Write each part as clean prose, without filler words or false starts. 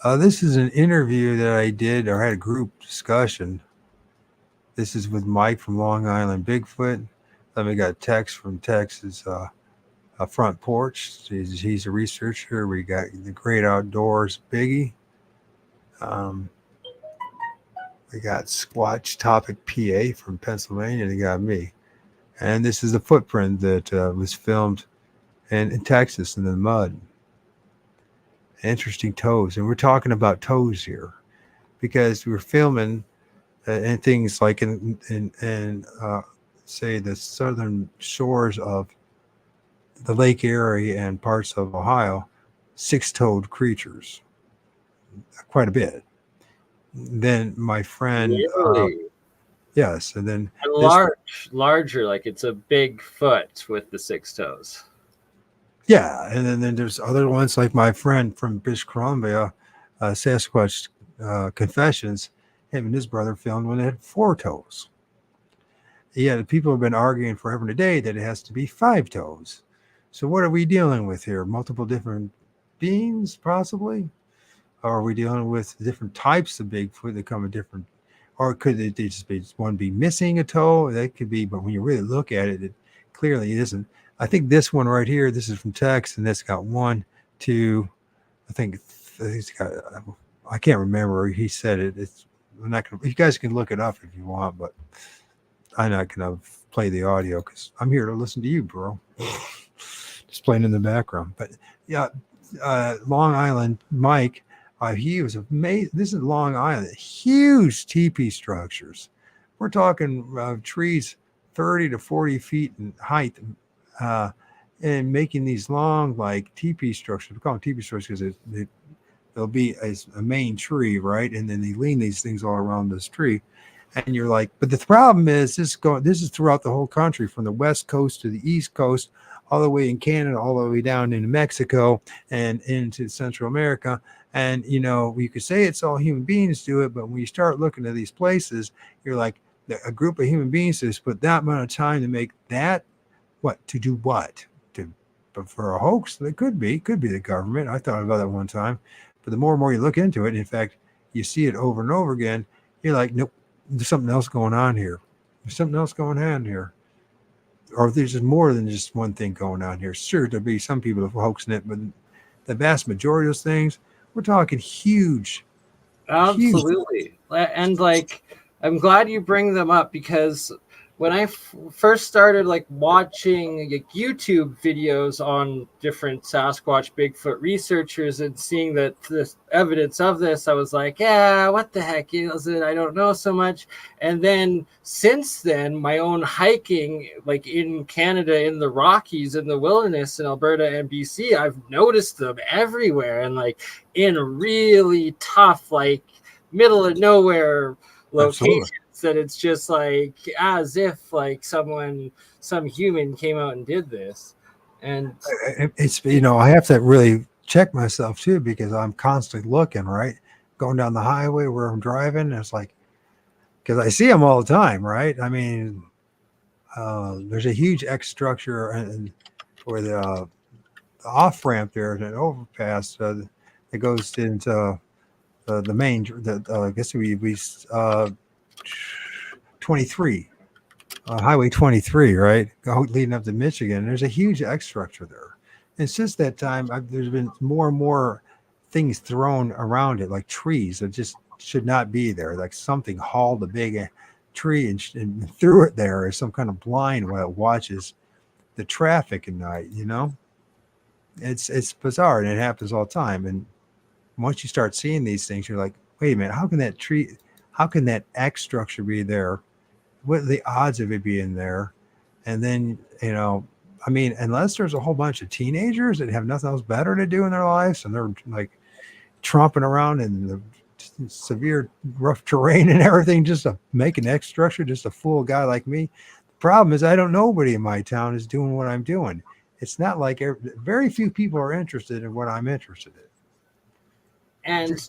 This is an interview that I did or had a group discussion. This is with Mike from Long Island Bigfoot. Then we got Tex from Texas Front Porch. He's a researcher. We got the Great Outdoors Biggie. Um, we got Squatch Topic PA from Pennsylvania. They got me. And this is a footprint that was filmed in Texas in the mud. Interesting toes. And we're talking about toes here because we were filming and things like in say the southern shores of the Lake Erie and parts of Ohio, six-toed creatures, quite a bit. Then my friend, Really? yes, and then And this, larger, like it's a big foot with the six toes. yeah, and then there's other ones like my friend from British Columbia, Sasquatch Confessions. Him and his brother filmed when they had four toes. Yeah, people have been arguing forever and a day that it has to be five toes. So what are we dealing with here? Multiple different beings, possibly? Or are we dealing with different types of Bigfoot that come in different? Or could it just be one be missing a toe? That could be, but when you really look at it, it clearly isn't. I think this one right here, this is from Tex, and that's got one, two. I think it's got. I can't remember. He said it. It's. I'm not gonna. You guys can look it up if you want, but I'm not gonna play the audio because I'm here to listen to you, bro. Just playing in the background. But yeah, Long Island Mike, he was amazing. This is Long Island, huge teepee structures. We're talking trees 30 to 40 feet in height, uh, and making these long like teepee structures. We call them teepee structures because there'll be a main tree, right? And then they lean these things all around this tree. And you're like, but the problem is this is throughout the whole country, from the west coast to the east coast, all the way in Canada, all the way down into Mexico and into Central America. And you could say it's all human beings do it, but when you start looking at these places, you're like, a group of human beings has put that amount of time to make that what to do what to but for a hoax. It could be the government. I thought about that one time, but the more and more you look into it, in fact, you see it over and over again. You're like, nope, there's something else going on here. There's something else going on here. Or there's just more than just one thing going on here. Sure, there'll be some people hoaxing it, but the vast majority of those things, we're talking huge, huge. Absolutely. And like, I'm glad you bring them up because when I first started like watching like YouTube videos on different Sasquatch Bigfoot researchers and seeing that this evidence of this, I was like, yeah, what the heck is it? I don't know so much. And then since then, my own hiking, like in Canada, in the Rockies, in the wilderness in Alberta and BC, I've noticed them everywhere and like in really tough, like middle of nowhere Absolutely. locations that it's just like as if like some human came out and did this. And It's I have to really check myself too because I'm constantly looking right, going down the highway where I'm driving. And it's like because I see them all the time, right? I mean, there's a huge X structure and where the off ramp there, an overpass that goes into the main. I guess we 23, Highway 23, right, leading up to Michigan. There's a huge X structure there, and since that time, there's been more and more things thrown around it, like trees that just should not be there. Like something hauled a big tree and threw it there as some kind of blind while it watches the traffic at night. It's bizarre and it happens all the time. And once you start seeing these things, you're like, wait a minute, how can that X structure be there? What are the odds of it being there? And then, I mean, unless there's a whole bunch of teenagers that have nothing else better to do in their lives and they're like tromping around in the severe rough terrain and everything just to make an X structure, just to fool a guy like me. The problem is I don't know nobody in my town is doing what I'm doing. It's not like very few people are interested in what I'm interested in.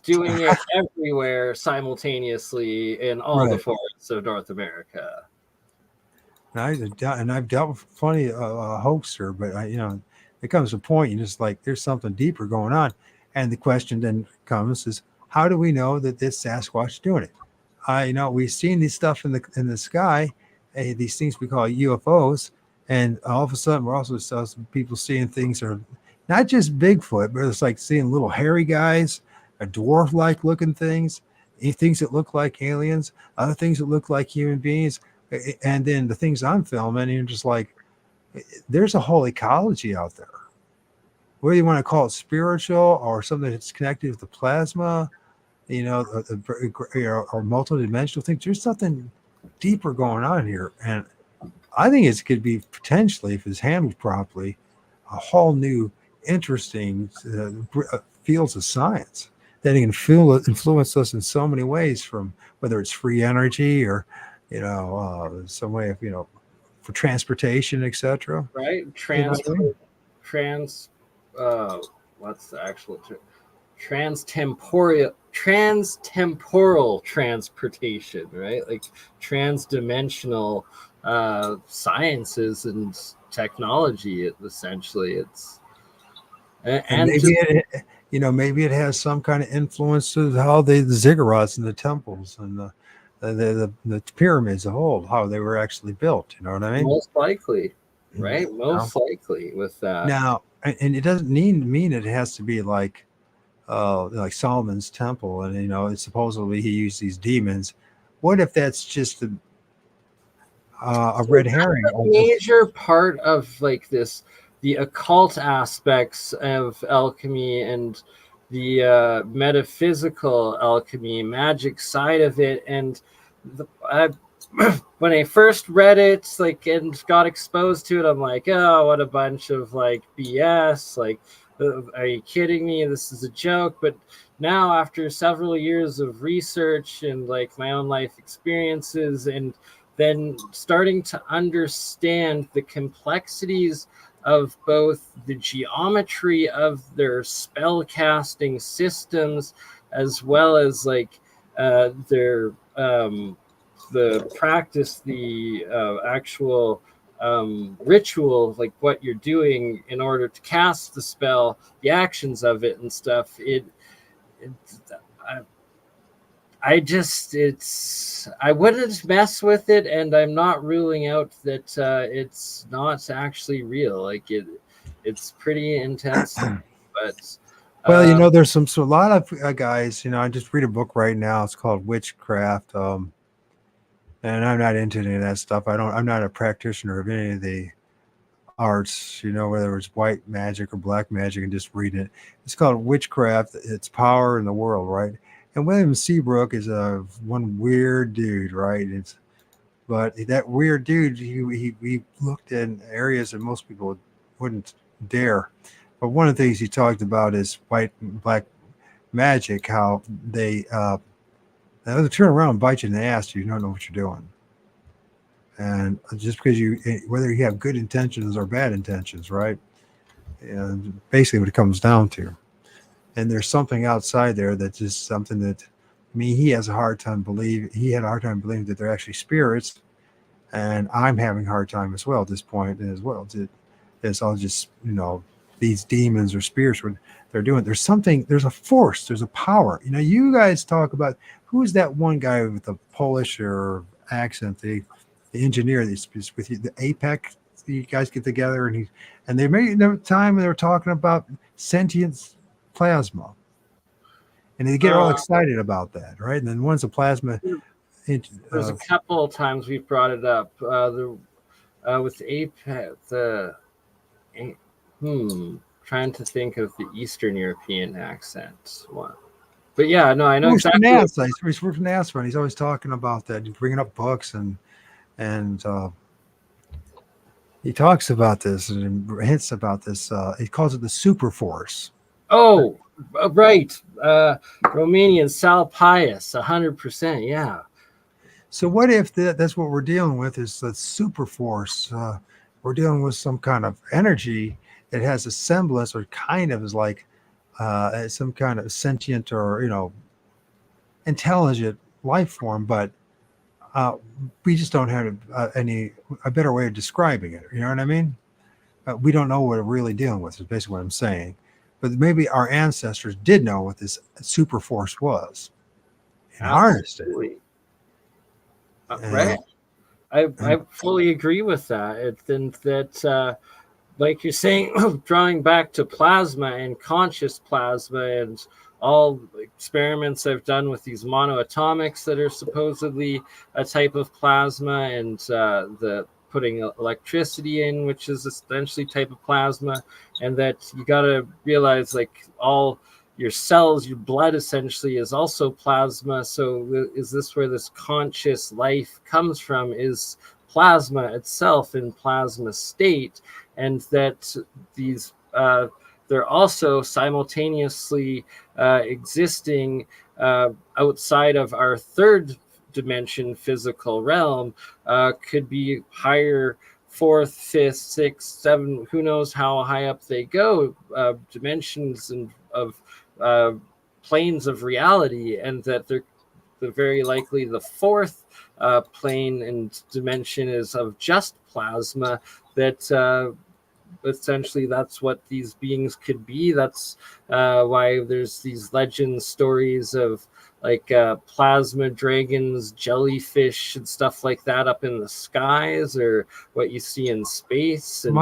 doing it everywhere simultaneously in all the Right. forests of North America. And I've dealt with plenty of hoaxer, but it comes to a point you just like there's something deeper going on. And the question then comes is, how do we know that this Sasquatch is doing it? We've seen these stuff in the sky, these things we call UFOs, and all of a sudden we're also some people seeing things that are not just Bigfoot, but it's like seeing little hairy guys, a dwarf-like looking things, things that look like aliens, other things that look like human beings, and then the things I'm filming, and you're just like, there's a whole ecology out there. Whether you want to call it spiritual or something that's connected with the plasma, or multidimensional things. There's something deeper going on here, and I think it could be potentially, if it's handled properly, a whole new, interesting fields of science that can influence us in so many ways. From whether it's free energy or, some way of for transportation, etc. Right? You know what I mean? Trans what's the actual term? Transtemporal transportation, right? Like transdimensional sciences and technology. Essentially, it's And maybe it has some kind of influence to how the ziggurats and the temples and the pyramids of old, how they were actually built. You know what I mean? most likely, right? Most likely with that. Now, and it doesn't mean it has to be like Solomon's temple, and it's supposedly he used these demons. What if that's just a red herring? A major part of like the occult aspects of alchemy and the metaphysical alchemy, magic side of it, and when I first read it, like, and got exposed to it, I'm like, oh, what a bunch of like BS! Like, are you kidding me? This is a joke. But now, after several years of research and like my own life experiences, and then starting to understand the complexities of both the geometry of their spell casting systems, as well as like their the practice, the actual ritual, like what you're doing in order to cast the spell, the actions of it and stuff. I wouldn't mess with it, and I'm not ruling out that it's not actually real. Like it's pretty intense, but well, there's a lot of guys. I just read a book right now. It's called Witchcraft, and I'm not into any of that stuff. I'm not a practitioner of any of the arts. Whether it's white magic or black magic, and just read it. It's called Witchcraft. It's power in the world, right? And William Seabrook is one weird dude, right? But that weird dude, he looked in areas that most people wouldn't dare. But one of the things he talked about is white and black magic, how they turn around and bite you in the ass, you don't know what you're doing. And just because whether you have good intentions or bad intentions, right? And basically what it comes down to. And there's something outside there that's just something that, he had a hard time believing that they're actually spirits, and I'm having a hard time as well at this point as well. It's all just these demons or spirits. What they're doing. There's a force. There's a power. You guys talk about who's that one guy with the Polish or accent, the engineer that's with you, the APEC. You guys get together and they made a time when they were talking about sentient plasma, and they get all excited about that, right? And then once the plasma, there's a couple of times we've brought it up. With APEC, trying to think of the Eastern European accent one. But yeah, no, I know exactly. He's from NASA, and he's always talking about that. He's bringing up books and he talks about this and hints about this. He calls it the super force. Oh, right. Romanian Sal Pius, 100%. Yeah. So what if that's what we're dealing with is the super force? We're dealing with some kind of energy that has a semblance or kind of is like some kind of sentient or, intelligent life form, but we just don't have a better way of describing it. You know what I mean? We don't know what we're really dealing with, is basically what I'm saying. but maybe our ancestors did know what this super force was and harnessed it. Absolutely. Right. And, I and fully agree with that. And that, like you're saying, drawing back to plasma and conscious plasma and all experiments I've done with these monoatomics that are supposedly a type of plasma, and the putting electricity in, which is essentially type of plasma, and that you got to realize like all your cells, your blood essentially is also plasma. So is this where this conscious life comes from? Is plasma itself in plasma state, and that these they're also simultaneously existing outside of our third dimension physical realm, could be higher, fourth, fifth, sixth, seven, who knows how high up they go, dimensions and of uh, planes of reality, and that they're very likely the fourth plane and dimension is of just plasma, that essentially that's what these beings could be. That's why there's these legend stories of like plasma dragons, jellyfish, and stuff like that up in the skies, or what you see in space. And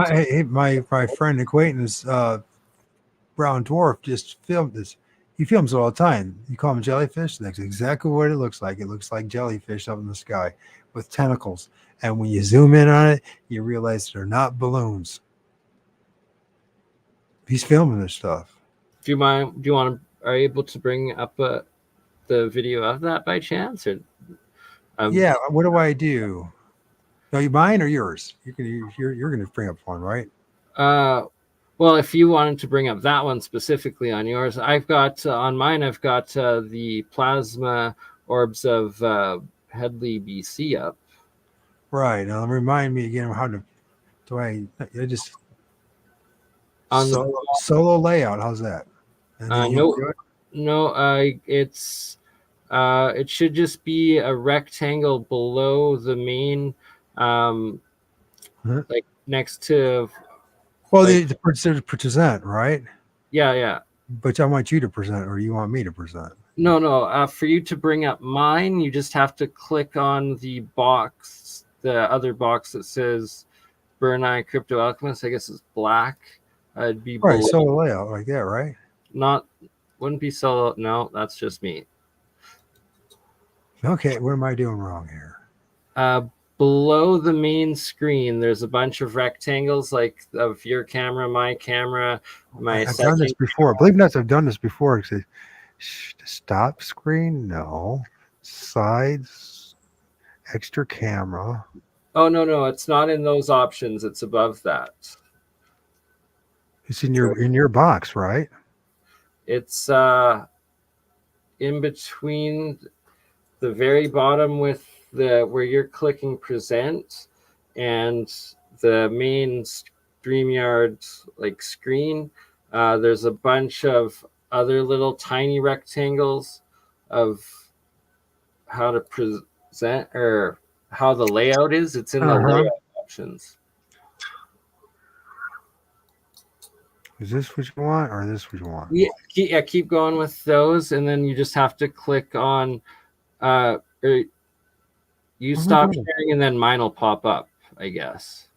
my friend acquaintance, Brown Dwarf, just filmed this. He films it all the time. You call them jellyfish. That's exactly what it looks like. It looks like jellyfish up in the sky with tentacles. And when you zoom in on it, you realize they're not balloons. He's filming this stuff. do you mind? Do you want to? Are you able to bring up the video of that by chance? Or Yeah. What do I do? Are you mine or yours? You're gonna bring up one, right? Well, if you wanted to bring up that one specifically on yours, I've got on mine. I've got the plasma orbs of Headley, BC up. Right. Now remind me again how to. Do I just On solo layout? How's that? And then no, it's it should just be a rectangle below the main, Huh? like next to, Well, like, the present, right? yeah. But I want you to present, or you want me to present? No. For you to bring up mine, you just have to click on the box, the other box that says Burneye Crypto Alchemist. I guess it's black. It'd be Right, below. solo layout like that, right? Not, wouldn't be solo. No, that's just me. Okay, what am I doing wrong here? Uh, Below the main screen, there's a bunch of rectangles, like of your camera, my camera, my I've done this second. before. Believe it or not, I've done this before. It says, stop screen, no. Sides, extra camera. Oh no, it's not in those options. It's above that. It's in your box, right? It's in between the very bottom with the where you're clicking present and the main StreamYard like screen. There's a bunch of other little tiny rectangles of how to present, or how the layout is. It's in the Uh-huh. layout options. Is this what you want, or this what you want? Yeah, keep going with those, and then you just have to click on or you stop sharing, and then mine will pop up, I guess.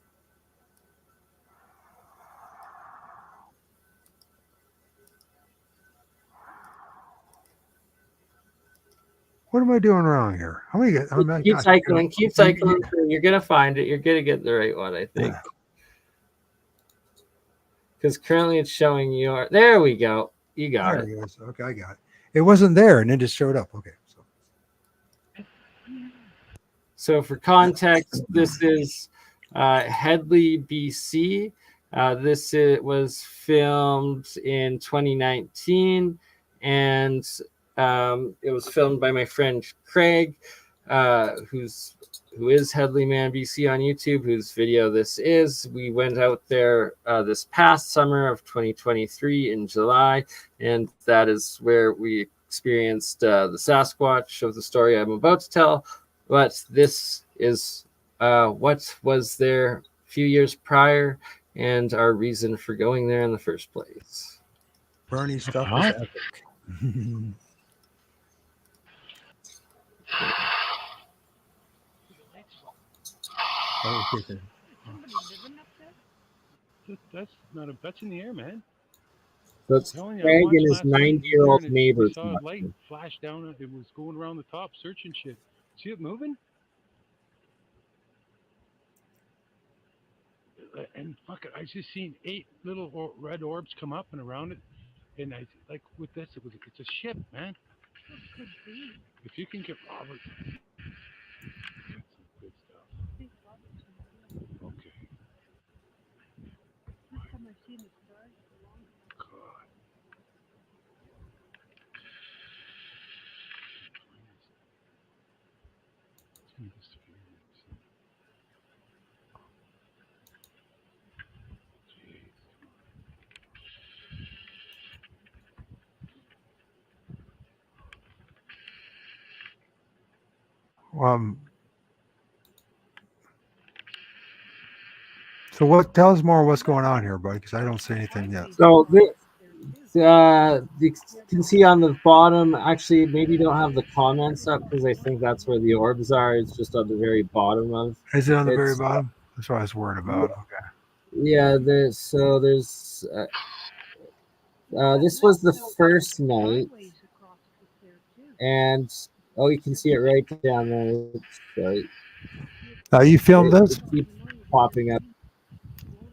What am I doing wrong here? How many? Keep cycling. You're gonna find it. You're gonna get the right one, I think. Because currently it's showing your. There we go. You got it. Goes. Okay, I got it. It wasn't there, and it just showed up. Okay. So for context, this is Headley, BC. Was filmed in 2019, and it was filmed by my friend Craig, who is Headley Man BC on YouTube, whose video this is. We went out there this past summer of 2023 in July, and that is where we experienced the Sasquatch of the story I'm about to tell. But this is what was there a few years prior, and our reason for going there in the first place. Bernie's stuff is epic. Oh, okay. That's not a. That's in the air, man. So it's Telling you, I Craig watched and his last night. We were 90-year-old there, and we neighbor saw a light talking. flash down. It was going around the top, searching shit. See it moving? And fuck it, I just seen 8 little red orbs come up and around it. And I like with this, it's a ship, man. If you can get Robert, that's some good stuff. Okay. God. It's gonna disappear. Jeez. Um, so what? Tell us more. What's going on here, buddy? Because I don't see anything yet. So you can see on the bottom, actually, maybe don't have the comments up because I think that's where the orbs are. It's just on the very bottom of Is it on the very it's. bottom? That's what I was worried about. Okay. Yeah, there's this was the first night, and oh, you can see it right down there. Right, You filmed it this? keeps popping up.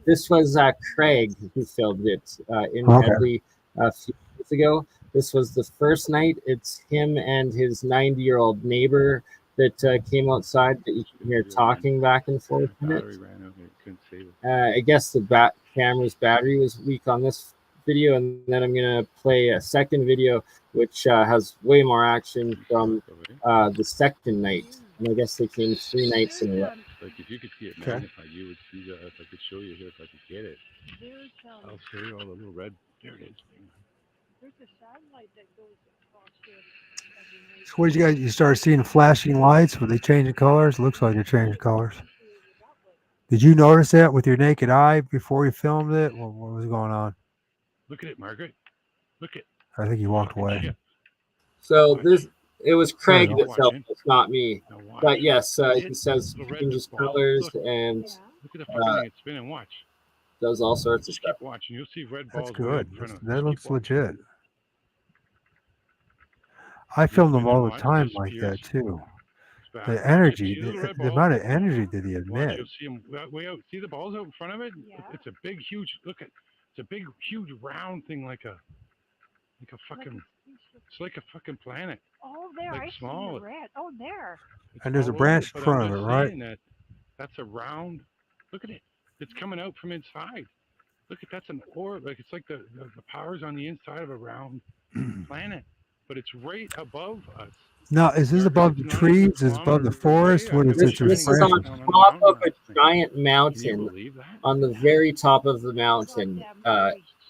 This was Craig who filmed it in Okay. Medley a few years ago. This was the first night. It's him and his 90-year-old neighbor that came outside that you can hear talking back and forth in it. Battery ran out. I couldn't save it. I guess the camera's battery was weak on this video, and then I'm gonna play a second video which has way more action from the second night. And I guess they came 3 nights in a row. Like if you could see it Okay. magnified, you would see that. If I could show you here, if I could get it, I'll show you all the little red. There it is. There's a satellite that goes across here every night. So what did you guys? You started seeing flashing lights? Were they changing colors? Looks like they're changing colors. Did you notice that with your naked eye before you filmed it? What was going on? Look at it, Margaret. Look at. I think you walked away. Shit. So Watch. it was Craig There that you filmed it, not me. Now watch. But yes, See he it? says Little red changes ball. colors Look. and Look at the fucking thing. It's spinning. Watch. does all sorts of Just stuff. keep watching. You'll see red That's balls way out good. in front of us. That Just looks keep watching. legit. I film them spin and all the watch. time It like that disappears. too. It's back. The Watch. energy, See the little red the balls? amount of energy that he Watch. emit. You'll see them way out. See the balls out in front of it? Yeah. It's a big, huge. Look at. It's a big, huge, round thing like a fucking. It's like a fucking planet. Oh, there, Like I see small. the red. Oh, there. It's And there's a all over branch it, in but front I'm of it, just right? saying that's a round. Look at it. It's coming out from inside. Look at that's an orb. Like it's like the power's on the inside of a round planet, but it's right above us. Now, is this Margaret, above it's the not even a trees? Is it above kilometer the forest? away. What is It was it? This Just is on branches? down top on the of mountain a last night. giant Can you mountain. believe that? On the very top of the mountain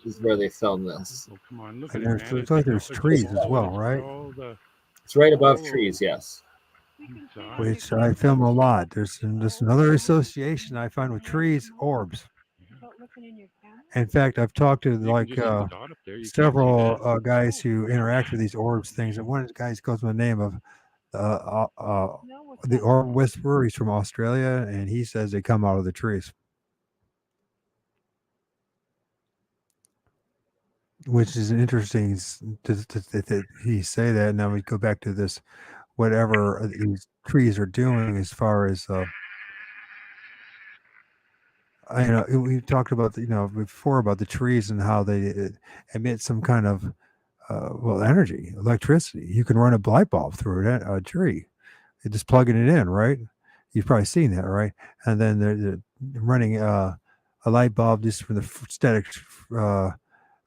is where they filmed this. Oh, come on, look And at it, there's, man. looks like there's trees as well, right? It's right above trees, yes. Which I film a lot. There's another association I find with trees, orbs. In fact, I've talked to like several guys who interact with these orbs things, and one of the guys goes by the name of the orb whisperer. He's from Australia, and he says they come out of the trees, which is interesting that he say that. Now we go back to this, whatever these trees are doing as far as I know we talked about before about the trees and how they emit some kind of energy, electricity. You can run a light bulb through a tree. You're just plugging it in, right? You've probably seen that, right? And then they're running a light bulb just from the static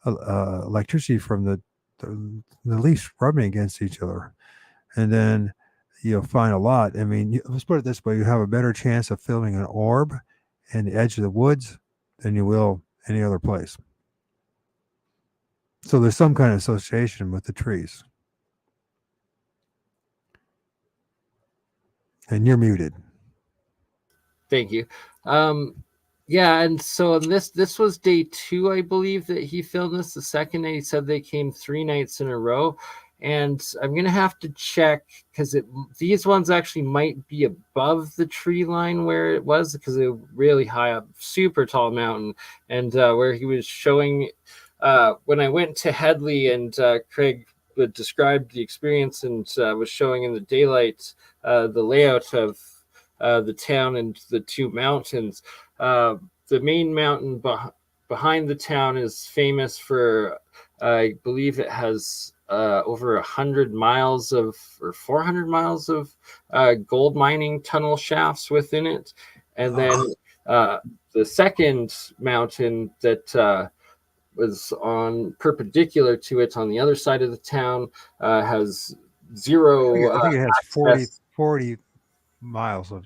electricity from the leaves rubbing against each other, and then you'll find a lot. I mean, let's put it this way: you have a better chance of filming an orb in the edge of the woods than you will any other place. So there's some kind of association with the trees. And you're muted. Thank you. Yeah, and so this was day 2, I believe, that he filmed this. The second night, he said they came 3 nights in a row, and I'm gonna have to check because these ones actually might be above the tree line where it was because they were really high up, super tall mountain, and where he was showing. When I went to Headley and Craig described the experience and was showing in the daylight the layout of the town and the 2 mountains. Uh, the main mountain behind the town is famous for, I believe it has over 100 miles of, or 400 miles of gold mining tunnel shafts within it. And then uh, the second mountain that was on perpendicular to it on the other side of the town has zero I think it has access. 40 miles of.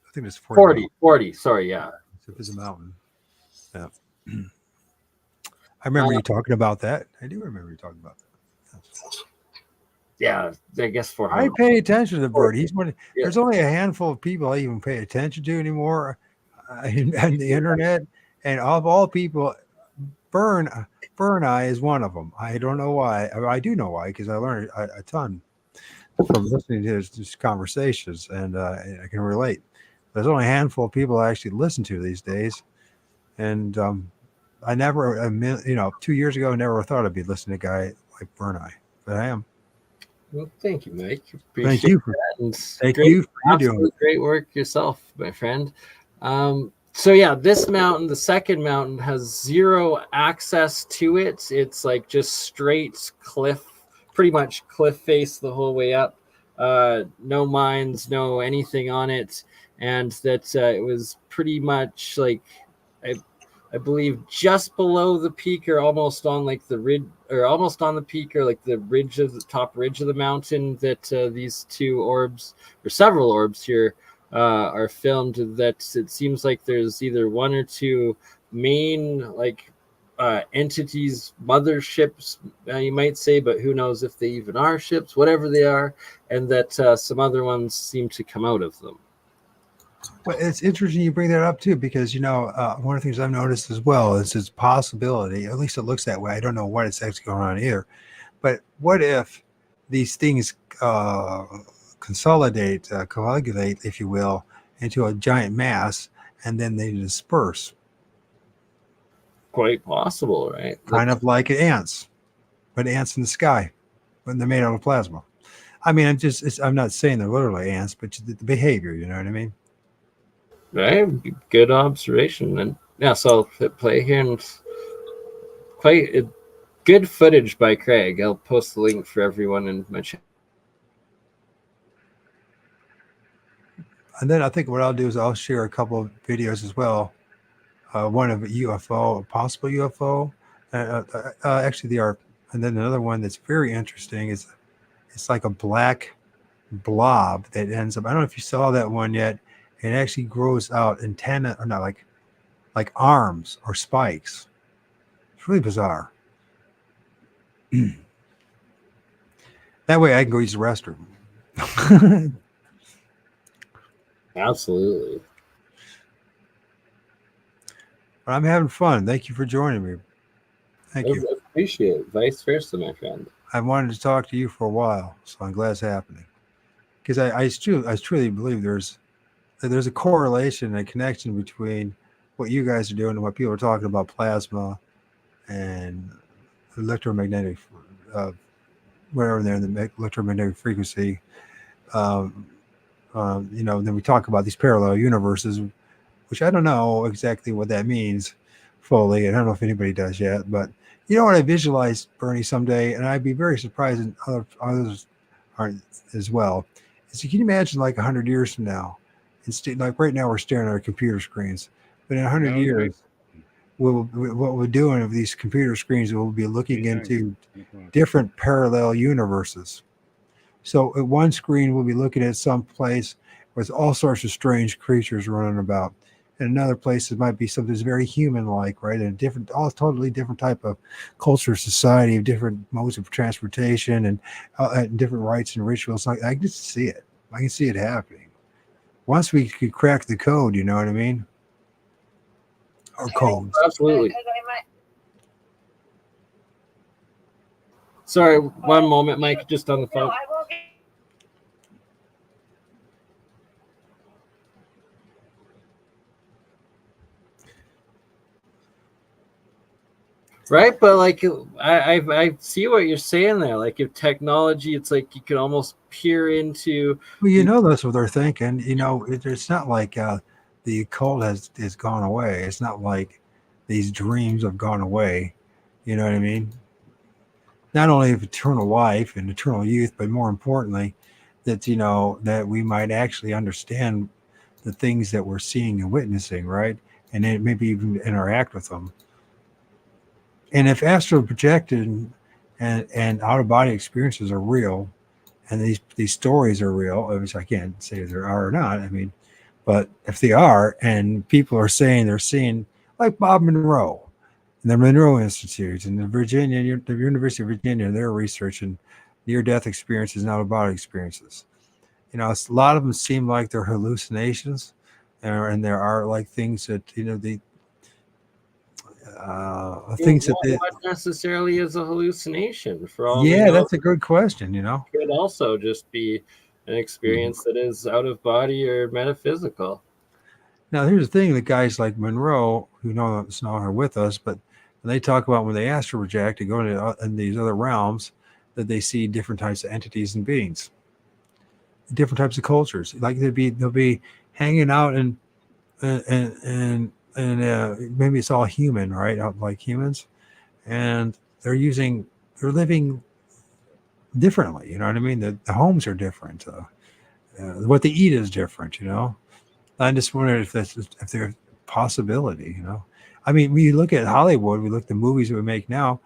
I think it's 40 40, miles. 40, sorry, yeah. If it's a mountain. Yeah. I remember you talking about that. I do remember you talking about that. Yeah, I guess I 400. pay attention to Bird. He's one. Yeah. There's only a handful of people I even pay attention to anymore on the internet, and of all people, Burn Eye is one of them. I don't know why. I do know why because I learned a ton from listening to his conversations, and I can relate. There's only a handful of people I actually listen to these days, and I never, 2 years ago, I never thought I'd be listening to a guy like Burn Eye, but I am. Well, thank you, Mike. Thank Appreciate you for that. And thank great, you for you doing absolute great work yourself, my friend. So yeah, this mountain, the second mountain, has zero access to it. It's like just straight cliff, pretty much cliff face the whole way up. No mines, no anything on it, and that it was pretty much like I I believe just below the peak or almost on like the ridge or almost on the peak or like the ridge of the top ridge of the mountain that these 2 orbs or several orbs here are filmed. That it seems like there's either 1 or 2 main like entities, motherships, you might say, but who knows if they even are ships, whatever they are, and that some other ones seem to come out of them. Well, it's interesting you bring that up too, because one of the things I've noticed as well is its possibility. At least it looks that way. I don't know what it's actually going on here, but what if these things consolidate, coagulate, if you will, into a giant mass, and then they disperse, Quite possible, right? kind of like ants, but ants in the sky, when they're made out of plasma. I mean, I'm not saying they're literally ants, but the behavior, you know what I mean? Right, good observation. And yeah, so I'll hit play here and quite good footage by Craig. I'll post the link for everyone in my chat. And then I think what I'll do is I'll share a couple of videos as well. One of a UFO, a possible UFO. Actually, they are. And then another one that's very interesting is it's like a black blob that ends up. I don't know if you saw that one yet. It actually grows out antenna, or not like arms or spikes. It's really bizarre. That way I can go use the restroom. Absolutely. But I'm having fun. Thank you for joining me. Thank you. I appreciate it. Vice versa, my friend. I wanted to talk to you for a while, so I'm glad it's happening. Because I truly believe there's a correlation and a connection between what you guys are doing and what people are talking about plasma and electromagnetic, whatever they're in the electromagnetic frequency. Then we talk about these parallel universes, which I don't know exactly what that means fully. I don't know if anybody does yet, but you know what I visualized, Bernie, someday, and I'd be very surprised, and others aren't as well. Is can you imagine like 100 years from now? Like right now, we're staring at our computer screens, but in 100 years, what we're doing with these computer screens, we'll be looking into different parallel universes. So at one screen, we'll be looking at some place with all sorts of strange creatures running about. In another place, it might be something that's very human-like, right? And totally different type of culture, society, of different modes of transportation, and different rites and rituals. I can just see it. I can see it happening. Once we could crack the code, you know what I mean? or codes. Absolutely. Sorry, one moment, Mike, just on the phone. Right, but like I see what you're saying there. Like if technology, it's like you can almost peer into. Well, that's what they're thinking. It's not like the occult has gone away. It's not like these dreams have gone away. You know what I mean? Not only of eternal life and eternal youth, but more importantly, that that we might actually understand the things that we're seeing and witnessing, right? And then maybe even interact with them. And if astral projected and out of body experiences are real, and these stories are real, which I can't say if they are or not. I mean, but if they are, and people are saying they're seeing, like Bob Monroe and the Monroe Institute and the University of Virginia, they're researching near-death experiences and out-of-body experiences. A lot of them seem like they're hallucinations, and there are like things that the things that they, what necessarily is a hallucination? For all we yeah, know, that's a good question. could also just be an experience that is out of body or metaphysical. Now, here's the thing: the guys like Monroe, who know that's not are with us, but they talk about when they astral project and go into in these other realms, that they see different types of entities and beings, different types of cultures. Like they'll be hanging out and maybe it's all human, right? Like humans, and they're living differently. You know what I mean? The homes are different. What they eat is different. I just wondered if there's a possibility. I mean, when you look at Hollywood, we look at the movies that we make now.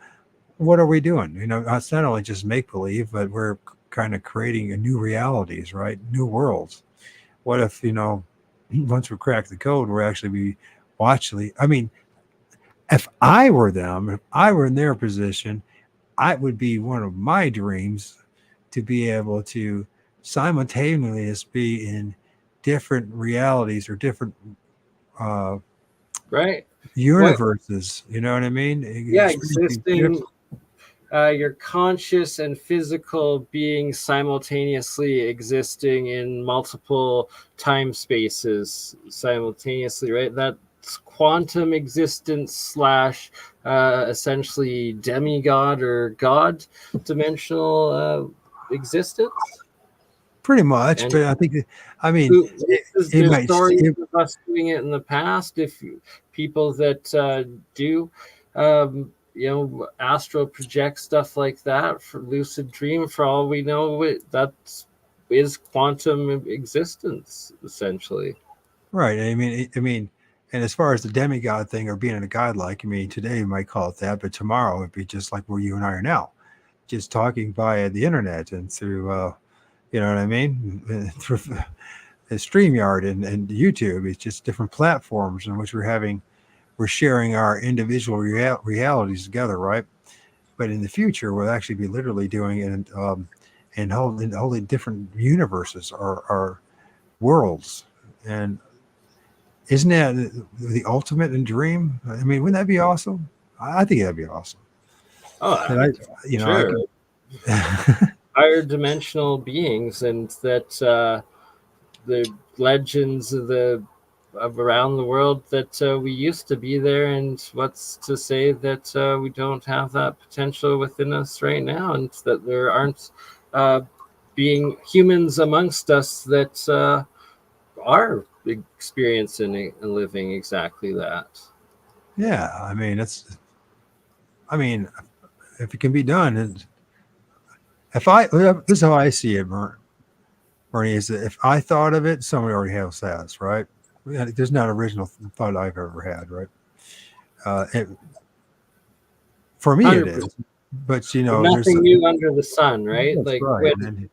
What are we doing? It's not only just make believe, but we're kind of creating a new realities, right? New worlds. What if once we crack the code, we're actually be watching? I mean, if I were them, if I were in their position, I would be one of my dreams to be able to simultaneously be in different realities or different Right. universes. You know what I mean? Yeah, existing your conscious and physical being simultaneously existing in multiple time spaces simultaneously, right? That's quantum existence slash essentially demigod or god dimensional existence. Pretty much, And but I think, I mean, it there's might. stories of us doing it in the past. If people that do, astral project stuff like that for lucid dream, for all we know, that is quantum existence essentially. Right. I mean, and as far as the demigod thing or being a godlike, I mean, today we might call it that, but tomorrow it'd be just like where you and I are now, just talking via the internet and through, you know what I mean, through StreamYard and YouTube. It's just different platforms in which we're sharing our individual realities together, right? But in the future, we'll actually be literally doing it and holding different universes or worlds. And isn't that the ultimate in dream? I mean, wouldn't that be awesome? I think that'd be awesome. Oh, And sure. I Higher dimensional beings, and that the legends of around the world that we used to be there, and what's to say that we don't have that potential within us right now, and that there aren't being humans amongst us that are experiencing and living exactly that. yeah, I mean, if it can be done, this is how I see it, Bernie, is that if I thought of it, somebody already has, right? There's not original thought I've ever had, right? For me, it 100%. is, but there's Nothing new under the sun, right? that's Like right. And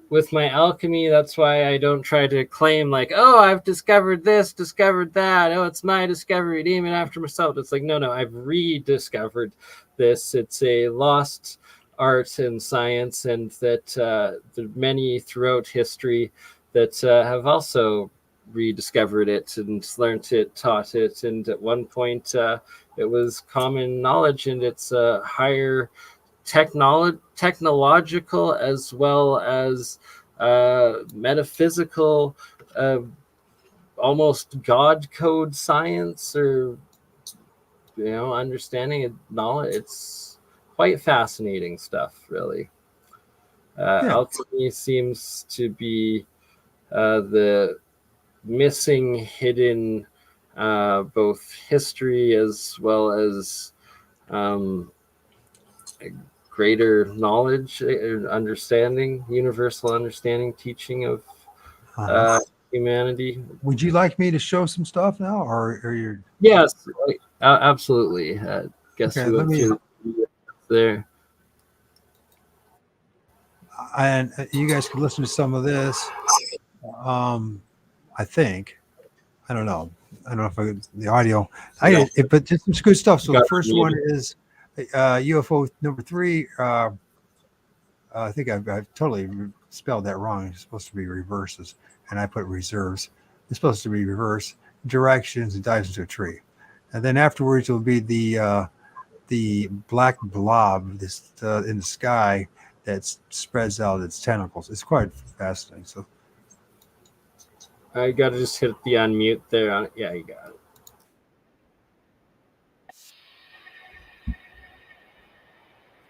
with my alchemy, that's why I don't try to claim like, oh, I've discovered this, discovered that. Oh, it's my discovery, name it after myself. It's like, no, I've rediscovered this. It's a lost art and science, and that there are many throughout history that have also rediscovered it and learnt it, taught it, and at one point it was common knowledge, and it's a higher technological as well as metaphysical, almost God code science, or understanding and knowledge. It's quite fascinating stuff, really. Yeah. Alchemy seems to be the missing, hidden, both history as well as um, greater knowledge, understanding, universal understanding, teaching of Uh-huh. humanity. Would you like me to show some stuff now, or you're Yes, absolutely. Guess okay? we Let went me, through there. and you guys could listen to some of this. I think. I don't know. I don't know if the audio. But just some good stuff. So the first one is UFO number 3. I think I've totally spelled that wrong. It's supposed to be reverses, and I put reserves. It's supposed to be reverse directions and dives into a tree, and then afterwards will be the black blob this in the sky that spreads out its tentacles. It's quite fascinating. So I gotta just hit the unmute there on it. Yeah, you got it.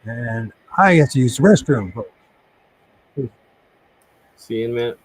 and I have to use the restroom. See you in a minute.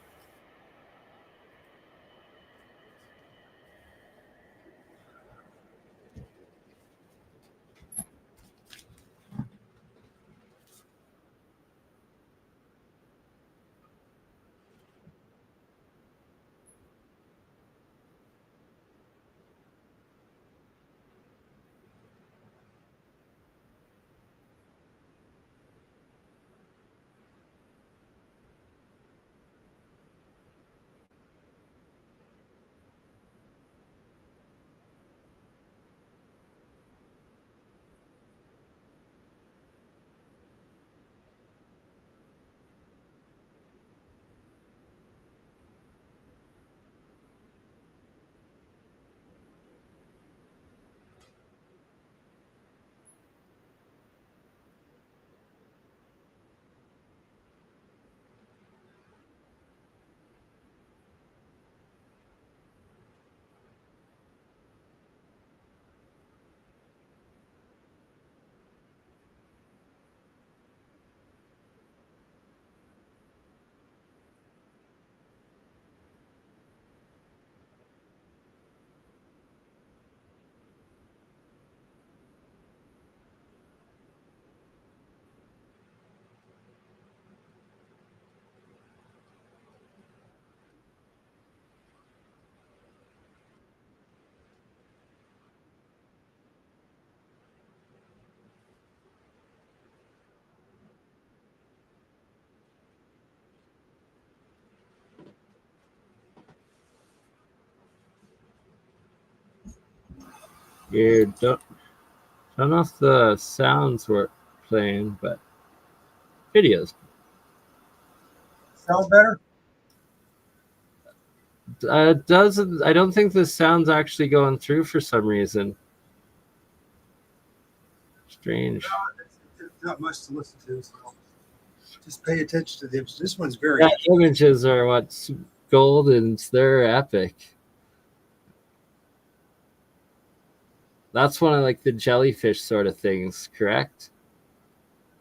Weird. Don't know if the sounds were playing, but videos. Sound better? Doesn't. I don't think the sound's actually going through for some reason. Strange. Not much to listen to. So just pay attention to them. This one's very. Yeah, images are what's gold, and they're epic. That's one of like the jellyfish sort of things, correct?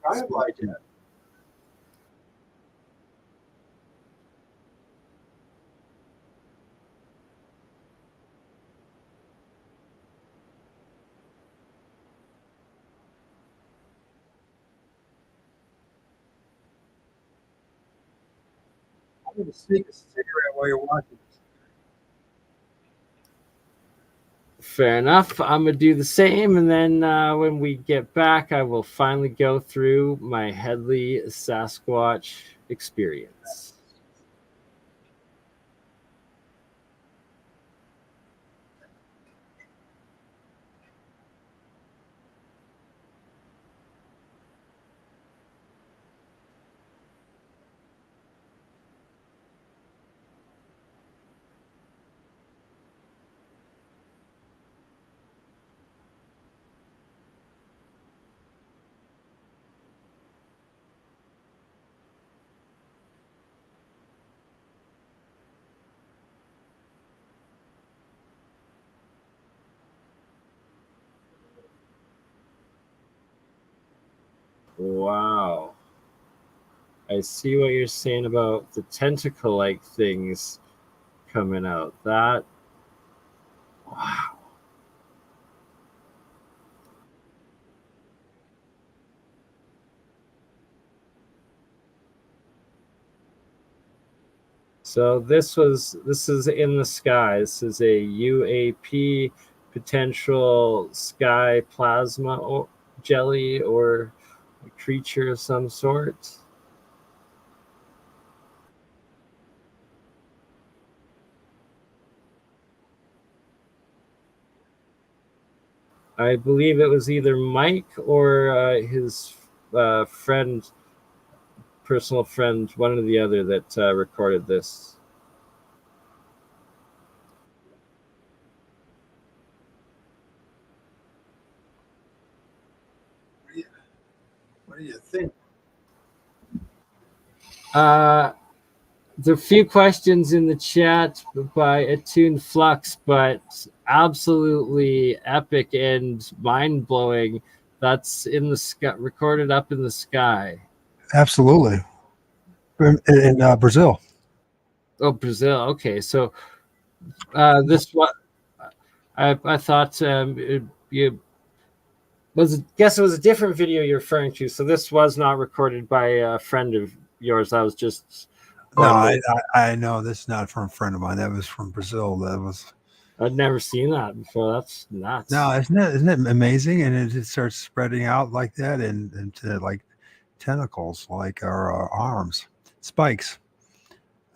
Kind of like that. I'm going to sneak a cigarette while you're watching. Fair enough. I'm gonna do the same, and then when we get back, I will finally go through my Headley Sasquatch experience. Wow. I see what you're saying about the tentacle-like things coming out. That, wow. So this is in the sky. This is a UAP, potential sky plasma jelly or a creature of some sort. I believe it was either Mike or his friend, personal friend, one or the other that recorded this. What do you think? There are a few questions in the chat by Attuned Flux, but absolutely epic and mind blowing. That's in the sky, recorded up in the sky. Absolutely. In Brazil. Oh, Brazil. Okay, so this what I thought you was guess it was a different video you're referring to. So this was not recorded by a friend of yours. That was just No, on. I know this is not from a friend of mine. That was from Brazil. That was I'd never seen that before. That's nuts. no, isn't it amazing? And it starts spreading out like that and into like tentacles, like our arms, spikes.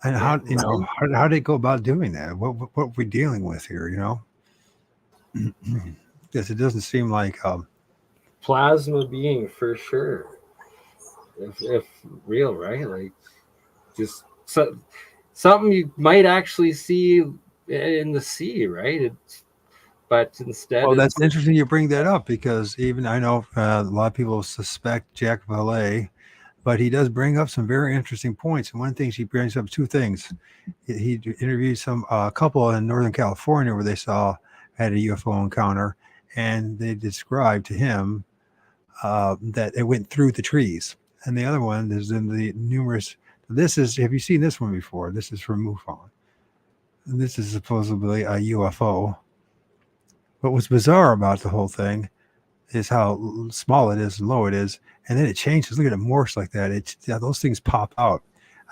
And how Yeah, right? how did they go about doing that? What are we dealing with here? You know, because it doesn't seem like Plasma being for sure. If real, right? Like just something you might actually see in the sea, right? But instead, well, it's that's interesting you bring that up because even I know a lot of people suspect Jack Valet, but he does bring up some very interesting points. And one thing he brings up two things. He interviewed a couple in Northern California where they had a UFO encounter, and they described to him that it went through the trees. And the other one is in the numerous. This is have you seen this one before? This is from MUFON. And this is supposedly a UFO. What was bizarre about the whole thing is how small it is and low it is, and then it changes. Look at it morphs like that. Those things pop out.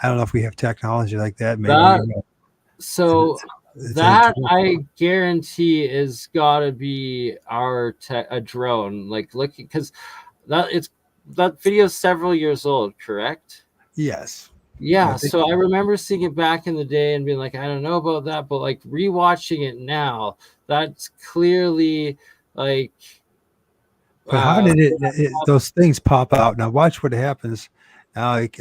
I don't know if we have technology like that. Maybe that. it's, So it's a that I guarantee is gotta be a drone. Like looking because that video is several years old, correct? yes. I Yeah, think so I remember seeing it back in the day and being like, I don't know about that, but like rewatching it now, that's clearly like but how uh did those things pop out? Now watch what happens. Now, like,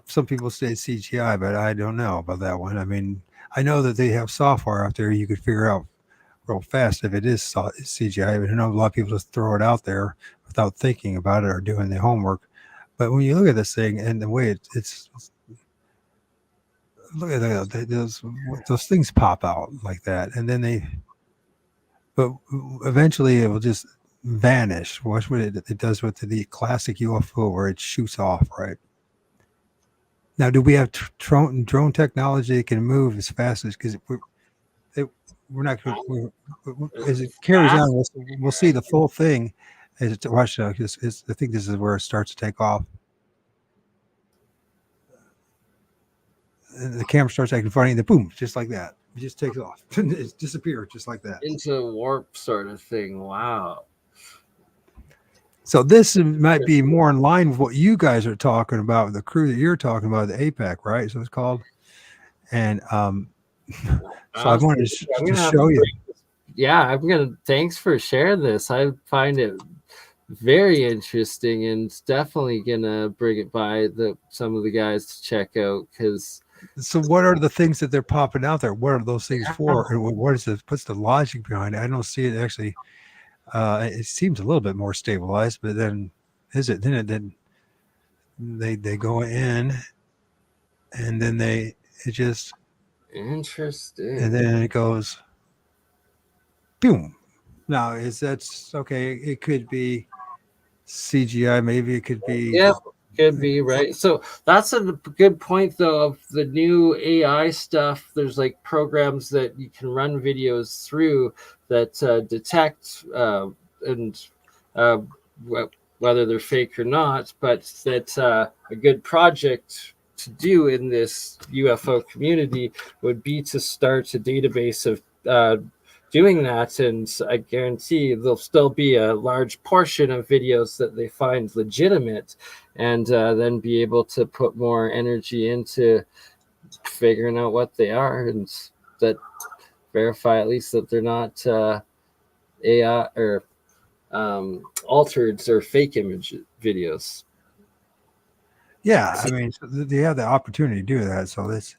some people say CGI, but I don't know about that one. I mean, I know that they have software out there you could figure out real fast if it is CGI. But I know a lot of people just throw it out there without thinking about it or doing the homework. But when you look at this thing and the way it's look at those things pop out like that, and then but eventually it will just vanish. Watch what it does with the classic UFO where it shoots off, right? Now, do we have drone technology that can move as fast as because we're not as it carries on, we'll see the full thing as it watch. I think this is where it starts to take off. And the camera starts acting funny, and then boom, just like that, it just takes off. It disappears just like that. into warp sort of thing. Wow. So this might be more in line with what you guys are talking about, the crew that you're talking about, the APAC, right? So it's called. And so I wanted to show you. Yeah, I'm gonna. Thanks for sharing this. I find it very interesting, and definitely gonna bring it by some of the guys to check out because. So what are the things that they're popping out there? What are those things for? And what's the logic behind it? I don't see it actually. It seems a little bit more stabilized, but then then they go in, and then it just Interesting. and then it goes boom. Now that's okay? It could be CGI. Maybe it could be. Yeah, could be right. So that's a good point, though, of the new AI stuff. There's like programs that you can run videos through that detect and uh, whether they're fake or not. But that's a good project to do in this UFO community would be to start a database of doing that, and I guarantee there'll still be a large portion of videos that they find legitimate, and then be able to put more energy into figuring out what they are, and that verify at least that they're not AI or altered or fake image videos. Yeah, I mean, so they have the opportunity to do that. So that's,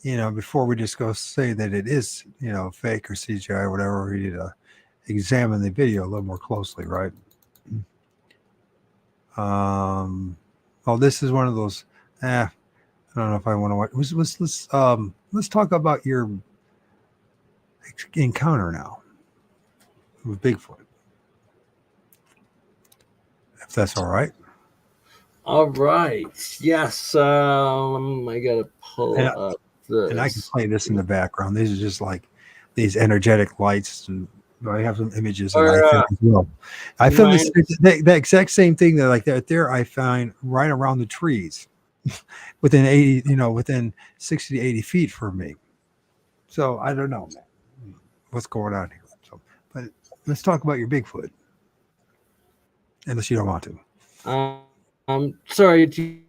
before we just go say that it is, fake or CGI or whatever, we need to examine the video a little more closely, right? Well, this is one of those. I don't know if I want to watch. Let's talk about your encounter now with Bigfoot, if that's all right. All right. Yes. I gotta pull up this. And I can play this in the background. These are just like these energetic lights. And I have some images that I found as well. I found the exact same thing that like that there. I find right around the trees, within 80, within 60 to 80 feet from me. So I don't know, man, what's going on here. So, but let's talk about your Bigfoot, unless you don't want to. Sorry, do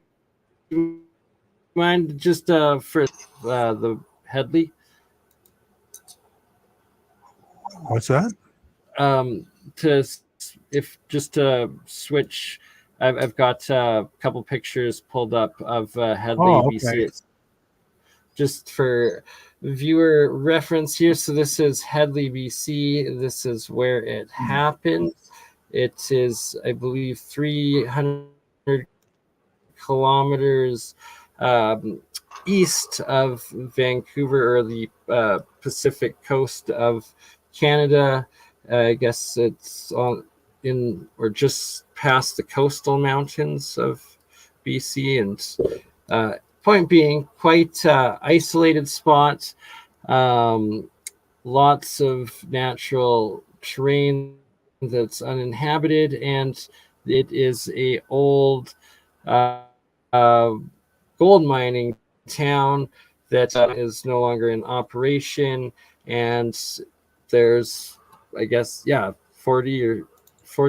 you mind just for the Headley? What's that? To if just to switch, I've got a couple pictures pulled up of Headley, BC. It's just for viewer reference here. So this is Headley, BC. This is where it happened. It is, I believe, 300 kilometers east of Vancouver, or the Pacific coast of Canada. I guess it's in or just past the coastal mountains of BC, and point being, quite isolated spot. Lots of natural terrain that's uninhabited, and it is a old gold mining town that is no longer in operation, and there's, I guess, 40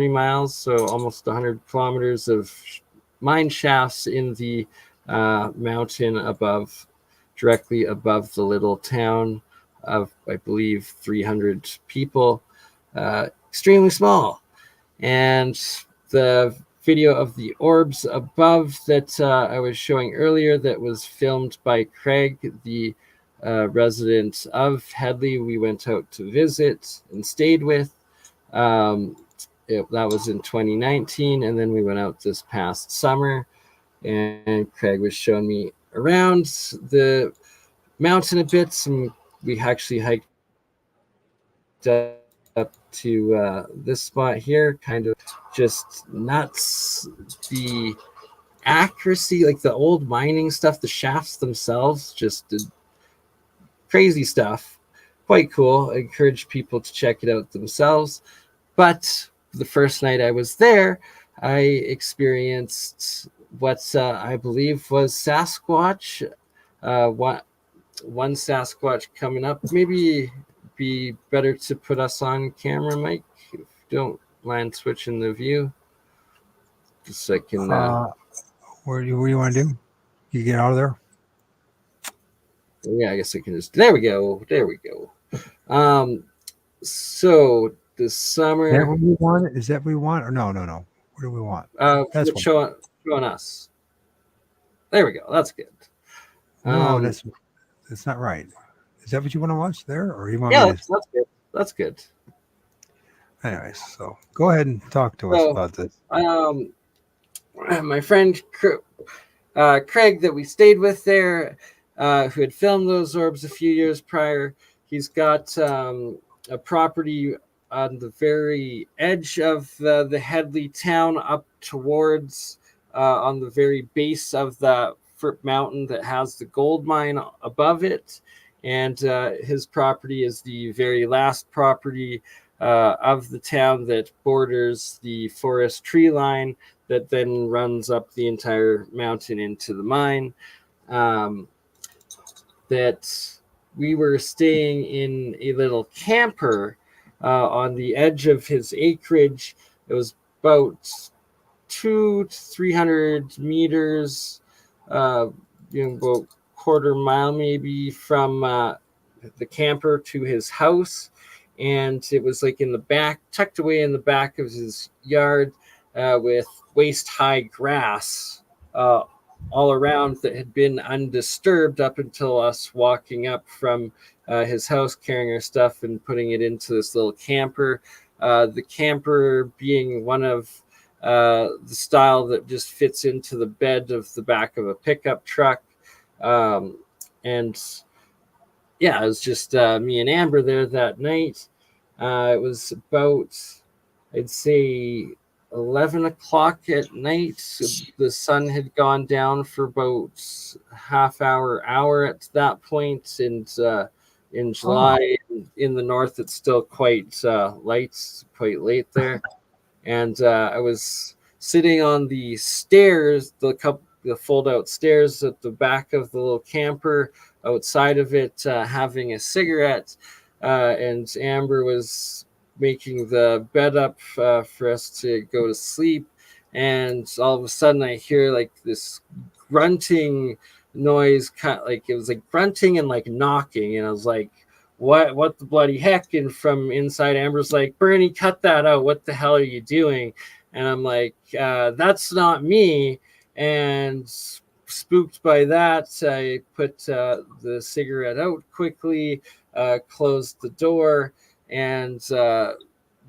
miles, so almost 100 kilometers of mine shafts in the mountain above, directly above the little town of, I believe, 300 people. Extremely small. And the video of the orbs above that I was showing earlier, that was filmed by Craig, the resident of Headley, we went out to visit and stayed with. That was in 2019, and then we went out this past summer, and Craig was showing me around the mountain a bit, and we actually hiked up to this spot here. Kind of just nuts. The accuracy, like the old mining stuff, the shafts themselves, just did crazy stuff. Quite cool. I encourage people to check it out themselves. But the first night I was there, I experienced what I believe was Sasquatch. One Sasquatch coming up. Maybe be better to put us on camera, Mike, if you don't mind switching the view. Just so I can. What do you want to do? You get out of there? Yeah, I guess I can just. There we go. There we go. So this summer. Is that what we want? Is that what we want? Or no. What do we want? That's showing us. There we go. That's good. No, that's not right. Is that what you want to watch there, or you want? Yeah, that's good. That's good. Anyways, so go ahead and talk to us about this. My friend Craig that we stayed with there, who had filmed those orbs a few years prior, he's got a property on the very edge of the Headley town, up towards on the very base of the mountain that has the gold mine above it. And his property is the very last property of the town that borders the forest tree line that then runs up the entire mountain into the mine. That we were staying in a little camper on the edge of his acreage. It was about 200 to 300 meters, about quarter mile maybe from the camper to his house. And it was like in the back, tucked away in the back of his yard with waist high grass all around that had been undisturbed up until us walking up from his house, carrying our stuff and putting it into this little camper. The camper being one of the style that just fits into the bed of the back of a pickup truck. And yeah, it was just me and Amber there that night. It was about, I'd say, 11 o'clock at night. The sun had gone down for about half hour at that point. And in July, in the north, it's still quite light, quite late there. And I was sitting on the stairs, the fold-out stairs at the back of the little camper, outside of it, having a cigarette. And Amber was making the bed up for us to go to sleep. And all of a sudden I hear like this grunting noise, kind of like it was like grunting and like knocking. And I was like, what the bloody heck? And from inside, Amber's like, Bernie, cut that out. What the hell are you doing? And I'm like, that's not me. And spooked by that, I put the cigarette out quickly, closed the door, and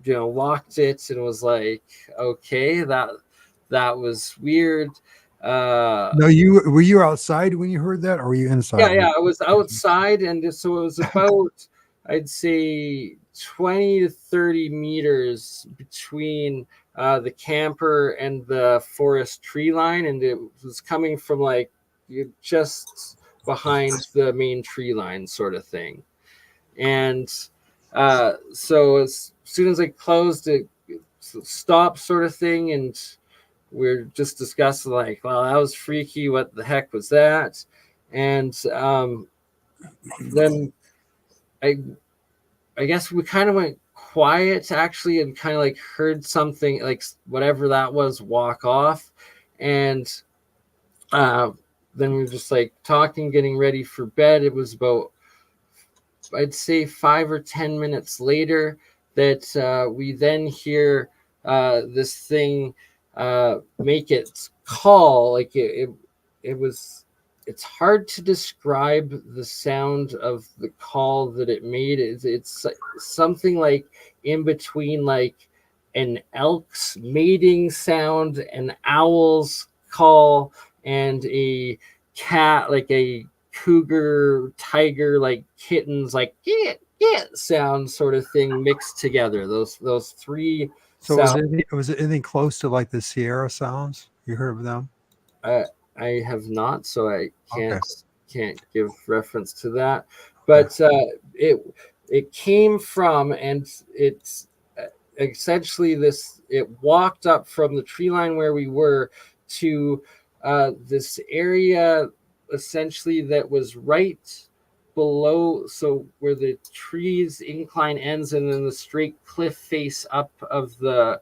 locked it, and was like, okay, that was weird. No, were you outside when you heard that, or were you inside? Yeah, I was outside, and so it was about, I'd say, 20 to 30 meters between the camper and the forest tree line, and it was coming from like just behind the main tree line sort of thing. And so as soon as I closed it, stopped sort of thing, and we're just discussing like, well, that was freaky. What the heck was that? And then I guess we kind of went quiet actually, and kind of like heard something like whatever that was walk off. And then we were just like talking, getting ready for bed. It was about, I'd say, 5 or 10 minutes later that we then hear this thing make its call. Like it's hard to describe the sound of the call that it made. It's something like in between like an elk's mating sound, an owl's call, and a cat, like a cougar, tiger, like kittens, like yeah sound sort of thing mixed together. Those three. So was it anything close to like the Sierra sounds? You heard of them? I have not, so I can't give reference to that. But it came from, and it's essentially this. It walked up from the tree line where we were to this area, essentially that was right below, so where the trees incline ends, and then the straight cliff face up of the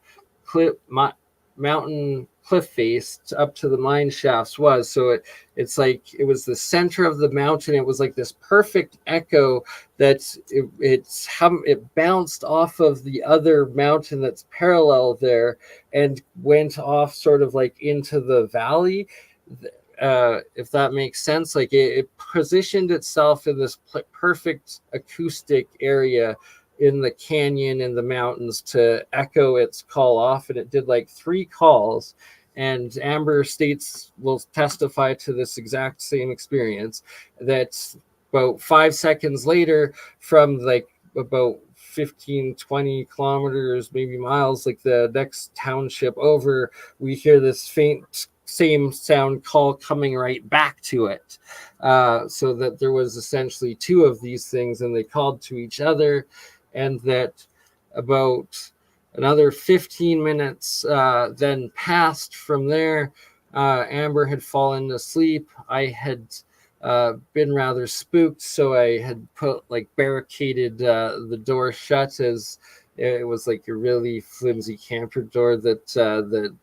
mountain cliff face up to the mine shafts was. So it's like it was the center of the mountain. It was like this perfect echo that it bounced off of the other mountain that's parallel there and went off sort of like into the valley. If that makes sense, like it positioned itself in this perfect acoustic area in the canyon and the mountains to echo its call off. And it did like 3 calls. And Amber will testify to this exact same experience, that about 5 seconds later, from like about 15, 20 kilometers, maybe miles, like the next township over, we hear this faint same sound call coming right back to it. So that there was essentially two of these things, and they called to each other, and that about another 15 minutes then passed from there. Amber had fallen asleep. I had been rather spooked, so I had barricaded the door shut, as it was like a really flimsy camper door that the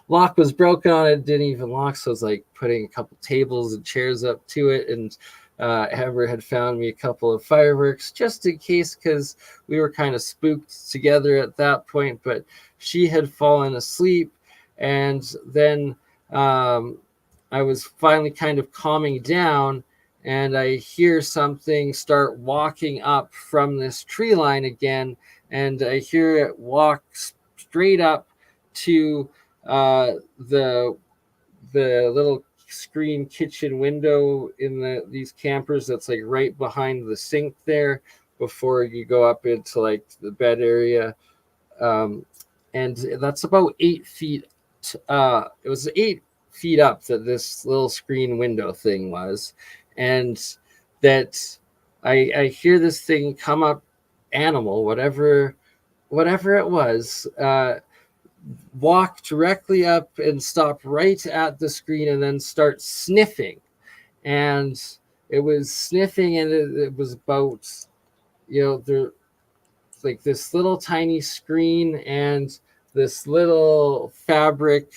lock was broken on it, didn't even lock. So I was like putting a couple tables and chairs up to it, and Amber had found me a couple of fireworks just in case, because we were kind of spooked together at that point. But she had fallen asleep, and then I was finally kind of calming down, and I hear something start walking up from this tree line again, and I hear it walk straight up to the little screen kitchen window in these campers that's like right behind the sink there before you go up into like the bed area. And that's about 8 feet. It was 8 feet up that this little screen window thing was, and that I hear this thing come up, animal, whatever it was, walk directly up and stop right at the screen and then start sniffing. And it was sniffing, and it was about, there like this little tiny screen and this little fabric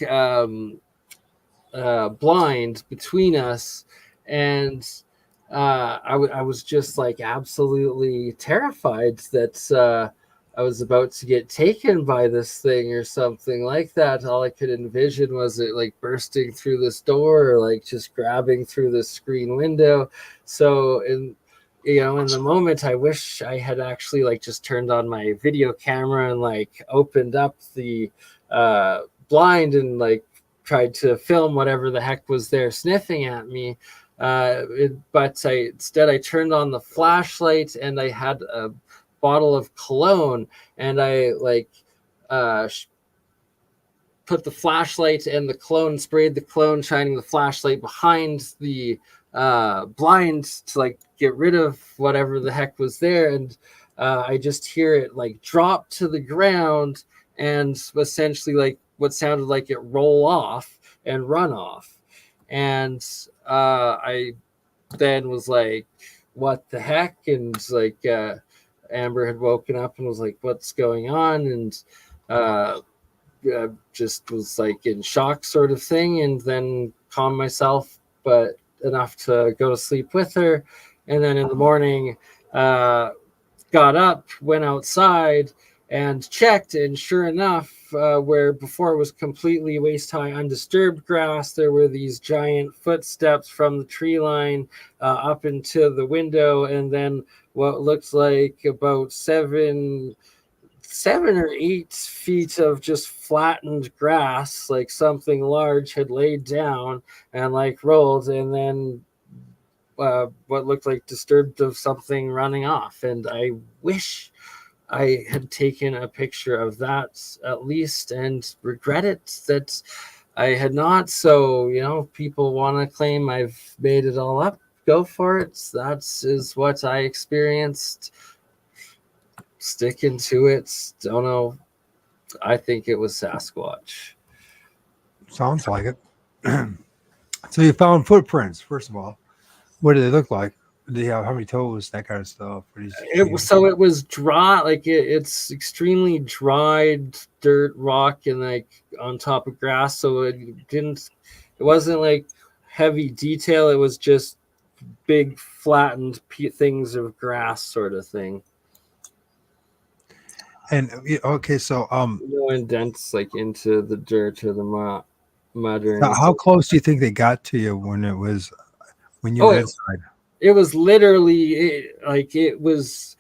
blind between us. And I was just like absolutely terrified that I was about to get taken by this thing or something like that. All I could envision was it like bursting through this door, or like just grabbing through the screen window. So in the moment, I wish I had actually like just turned on my video camera and like opened up the blind and like tried to film whatever the heck was there sniffing at me. But instead I turned on the flashlight, and I had a bottle of cologne, and I put the flashlight and the cologne, sprayed the cologne, shining the flashlight behind the blind to like get rid of whatever the heck was there. And I just hear it like drop to the ground, and essentially like what sounded like it roll off and run off. And I then was like, what the heck? And like Amber had woken up and was like, what's going on? And just was like in shock sort of thing, and then calmed myself, but enough to go to sleep with her. And then in the morning, got up, went outside and checked, and sure enough, where before it was completely waist-high undisturbed grass, there were these giant footsteps from the tree line up into the window, and then what looked like about 7 or 8 feet of just flattened grass, like something large had laid down and like rolled, and then what looked like disturbed of something running off. And I wish I had taken a picture of that at least, and regret it that I had not. So, people want to claim I've made it all up. Go for it. That is what I experienced. Sticking to it. Don't know. I think it was Sasquatch. Sounds like it. So you found footprints, first of all. What did they look like? Did they have how many toes? That kind of stuff. It was dry, like it's extremely dried dirt, rock, and like on top of grass. So it wasn't like heavy detail. It was just big flattened things of grass, sort of thing. And okay, so no indents like into the dirt or the mud or anything. How close do you think they got to you when you were inside? It was literally it was.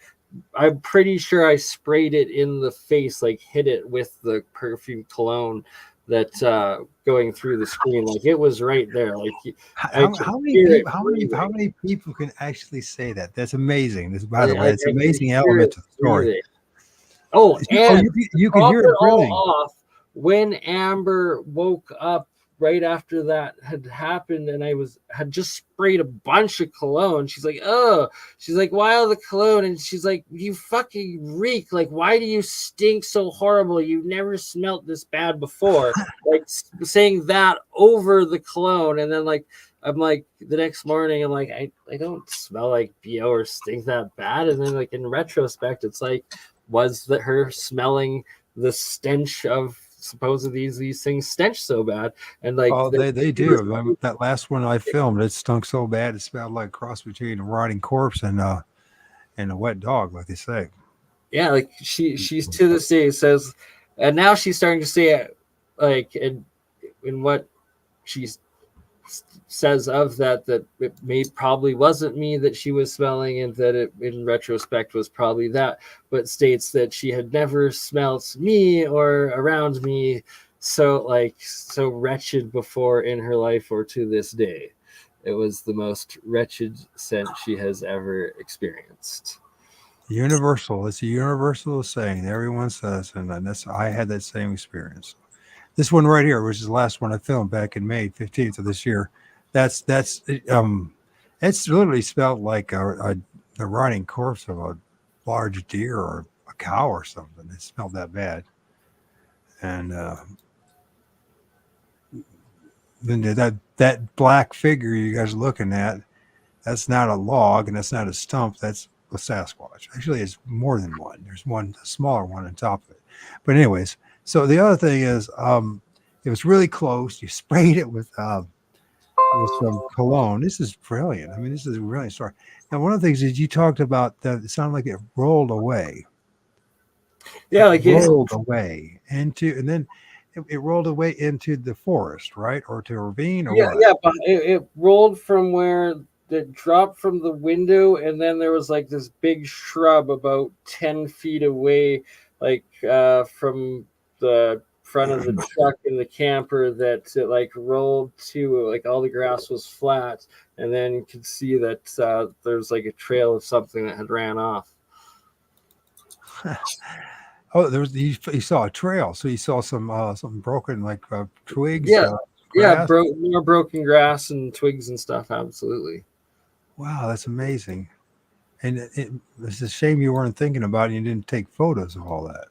I'm pretty sure I sprayed it in the face, like hit it with the perfume cologne that going through the screen. Like it was right there. Like I How, could how many hear it people? How breathing. many people can actually say that? That's amazing. This, by the way, Like it's I an could amazing hear element it to the story. breathing. Oh, Oh, and you can top hear it it all breathing. off, when Amber woke up right after that had happened, and I had just sprayed a bunch of cologne. She's like, "Oh," she's like, "Why all the cologne?" And she's like, "You fucking reek! Like, why do you stink so horrible? You've never smelt this bad before." Like saying that over the cologne, and then like I'm like the next morning, I'm like, I don't smell like BO or stink that bad. And then like in retrospect, it's like, was that her smelling the stench of supposedly these things stench so bad? And like Oh, they do. That last one I filmed, it stunk so bad it smelled like a cross between a rotting corpse and a wet dog, like they say. yeah, like she's to this day says, and now she's starting to say it like in what she's says of that it may probably wasn't me that she was smelling, and that it in retrospect was probably that, but states that she had never smelt me or around me so wretched before in her life or to this day. It was the most wretched scent she has ever experienced. Universal. It's a universal saying. Everyone says, and that's I had that same experience. This one right here, which is the last one I filmed back in May 15th of this year, that's it's literally smelled like the rotting corpse of a large deer or a cow or something. It smelled that bad. And then that black figure you guys are looking at, that's not a log and that's not a stump. That's a Sasquatch. Actually, it's more than one. There's one, a smaller one on top of it. But anyways, so the other thing is, it was really close. You sprayed it with some cologne. This is brilliant. I mean, this is a brilliant story. Now, one of the things is you talked about that it sounded like it rolled away. Yeah, It like rolled away into, and then it rolled away into the forest, right, or to a ravine, or what? yeah, but it rolled from where it dropped from the window, and then there was like this big shrub about 10 feet away, like from the front of the truck in the camper, that it like rolled to, like all the grass was flat, and then you could see that there's like a trail of something that had ran off. Oh, there was he saw a trail, so he saw some broken like twigs, Yeah, yeah, grass. more broken grass and twigs and stuff. Absolutely. Wow, that's amazing. And it's a shame you weren't thinking about it and you didn't take photos of all that.